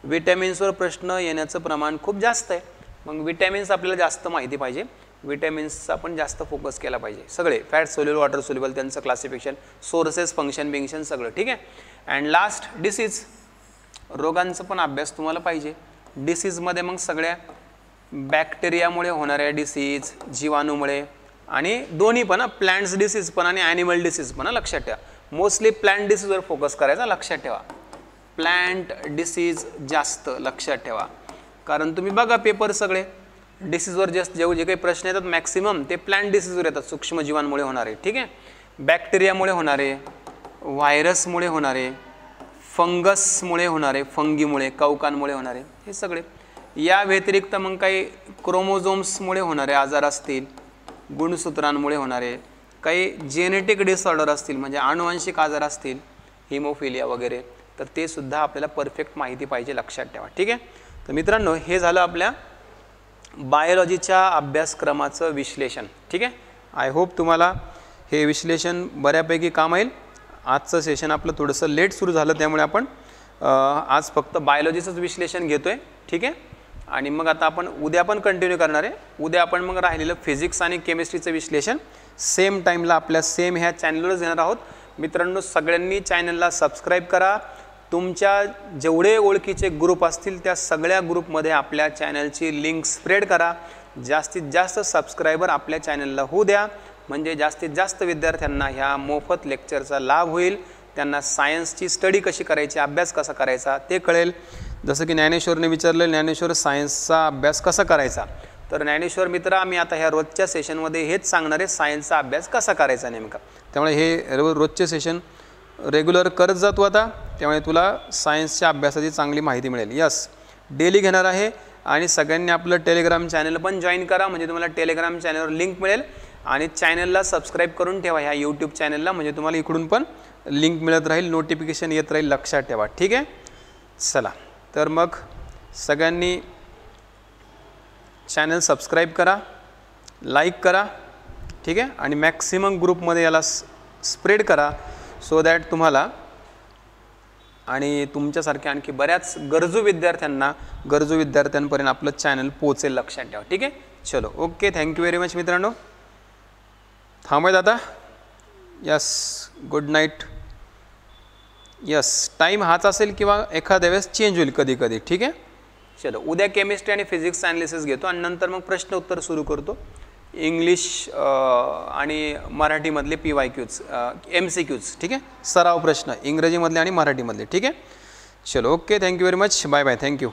विटॅमिन्सवर प्रश्न येण्याचं प्रमाण खूप जास्त आहे. मग विटॅमिन्स आपल्याला जास्त माहिती पाहिजे, विटॅमिन्सचा पण जास्त फोकस केला पाहिजे. सगळे फॅट सोल्युबल, वॉटर सोल्युबल, त्यांचं क्लासिफिकेशन, सोर्सेस, फंक्शन, बिंक्शन सगळं. ठीक आहे, अँड लास्ट डिसीज, रोगांचा पण अभ्यास तुम्हाला पाहिजे. डिसीजमध्ये मग सगळ्या बॅक्टेरियामुळे होणाऱ्या डिसीज, जीवाणूमुळे, आणि दोन्ही पण प्लांट्स डिसीज पण आणि ॲनिमल डिसीज पण. लक्षात ठेवा, मोस्टली प्लांट डिसीजवर फोकस करायचा. लक्षात ठेवा, प्लांट डिसीज जास्त लक्षात ठेवा. कारण तुम्ही बघा पेपर सगळे डिसीजवर जे काही प्रश्न येतात मॅक्सिमम ते प्लांट डिसीजवर येतात, सूक्ष्मजीवांमुळे होणारे. ठीक आहे, बॅक्टेरियामुळे होणारे, व्हायरसमुळे होणारे, फंगसमुळे होणारे, फंगीमुळे, कवकांमुळे होणारे, हे सगळे. या व्यतिरिक्त मग काही क्रोमोझोम्समुळे होणारे आजार असतील, गुणसूत्रांमुळे होणारे, काही जेनेटिक डिसऑर्डर असतील म्हणजे आनुवंशिक आजार असतील, हिमोफिलिया वगैरे, तर ते सुद्धा आपल्याला परफेक्ट माहिती पाहिजे, लक्षात ठेवा. ठीक आहे, तर मित्रांनो हे झालं आपल्या बायोलॉजीच्या अभ्यासक्रमाचं विश्लेषण. ठीक आहे, आय होप तुम्हाला हे विश्लेषण बऱ्यापैकी काम येईल. आजचं सेशन आपलं थोडंसं लेट सुरू झालं त्यामुळे आपण आज फक्त बायोलॉजीचंच विश्लेषण घेतो आहे. ठीक आहे, आणि मग आता आपण उद्या पण कंटिन्यू करणार आहे. उद्या आपण मग राहिलेलं फिजिक्स आणि केमिस्ट्रीचं विश्लेषण सेम टाईमला आपल्या सेम ह्या चॅनलवरच घेणार आहोत. मित्रांनो सगळ्यांनी चॅनलला सबस्क्राईब करा. तुमच्या जेवढे ओळखीचे ग्रुप असतील त्या सगळ्या ग्रुपमध्ये आपल्या चॅनलची लिंक स्प्रेड करा. जास्तीत जास्त सबस्क्रायबर आपल्या चॅनलला होऊ द्या, म्हणजे जास्तीत जास्त विद्यार्थ्यांना ह्या मोफत लेक्चरचा लाभ होईल, त्यांना सायन्सची स्टडी कशी करायची, अभ्यास कसा करायचा ते कळेल. जसं की ज्ञानेश्वरने विचारलं, ज्ञानेश्वर सायन्सचा अभ्यास कसा करायचा, तर ज्ञानेश्वर मित्र आम्ही आता ह्या रोजच्या सेशनमध्ये हेच सांगणार आहे, सायन्सचा अभ्यास कसा करायचा नेमका. त्यामुळे हे रोजचे सेशन रेग्युलर करत जातो आता, त्यामुळे तुला सायन्सच्या अभ्यासाची चांगली माहिती मिळेल. यस, डेली घेणार आहे. आणि सगळ्यांनी आपलं टेलिग्राम चॅनल पण जॉईन करा, म्हणजे तुम्हाला टेलिग्राम चॅनलवर लिंक मिळेल. आणि चॅनलला सबस्क्राईब करून ठेवा ह्या यूट्यूब चॅनलला, म्हणजे तुम्हाला इकडून पण लिंक मिळत राहील, नोटिफिकेशन येत राहील, लक्षात ठेवा. ठीक आहे, चला तर मग सगळ्यांनी चॅनल सबस्क्राईब करा, लाईक करा. ठीक आहे, आणि मॅक्सिमम ग्रुपमध्ये याला स्प्रेड करा, सो दॅट तुम्हाला आणि तुमच्यासारख्या आणखी बऱ्याच गरजू विद्यार्थ्यांपर्यंत आपलं चॅनल पोहोचेल, लक्षात ठेवा. ठीक आहे, चलो ओके, थँक्यू व्हेरी मच मित्रांनो. थांबूयात आता. Yes, good night. Yes, time हाच असेल किंवा एखाद्या वेळेस चेंज होईल कधी कधी. ठीक आहे, चलो उद्या केमिस्ट्री आणि फिजिक्स ॲनालिसिस घेतो आणि नंतर मग प्रश्न उत्तर सुरू करतो. इंग्लिश आणि मराठीमधले PYQs, MCQs. ठीक आहे, सराव प्रश्न इंग्रजीमधले आणि मराठीमधले. ठीक आहे, चलो okay, thank you very much, bye bye, thank you.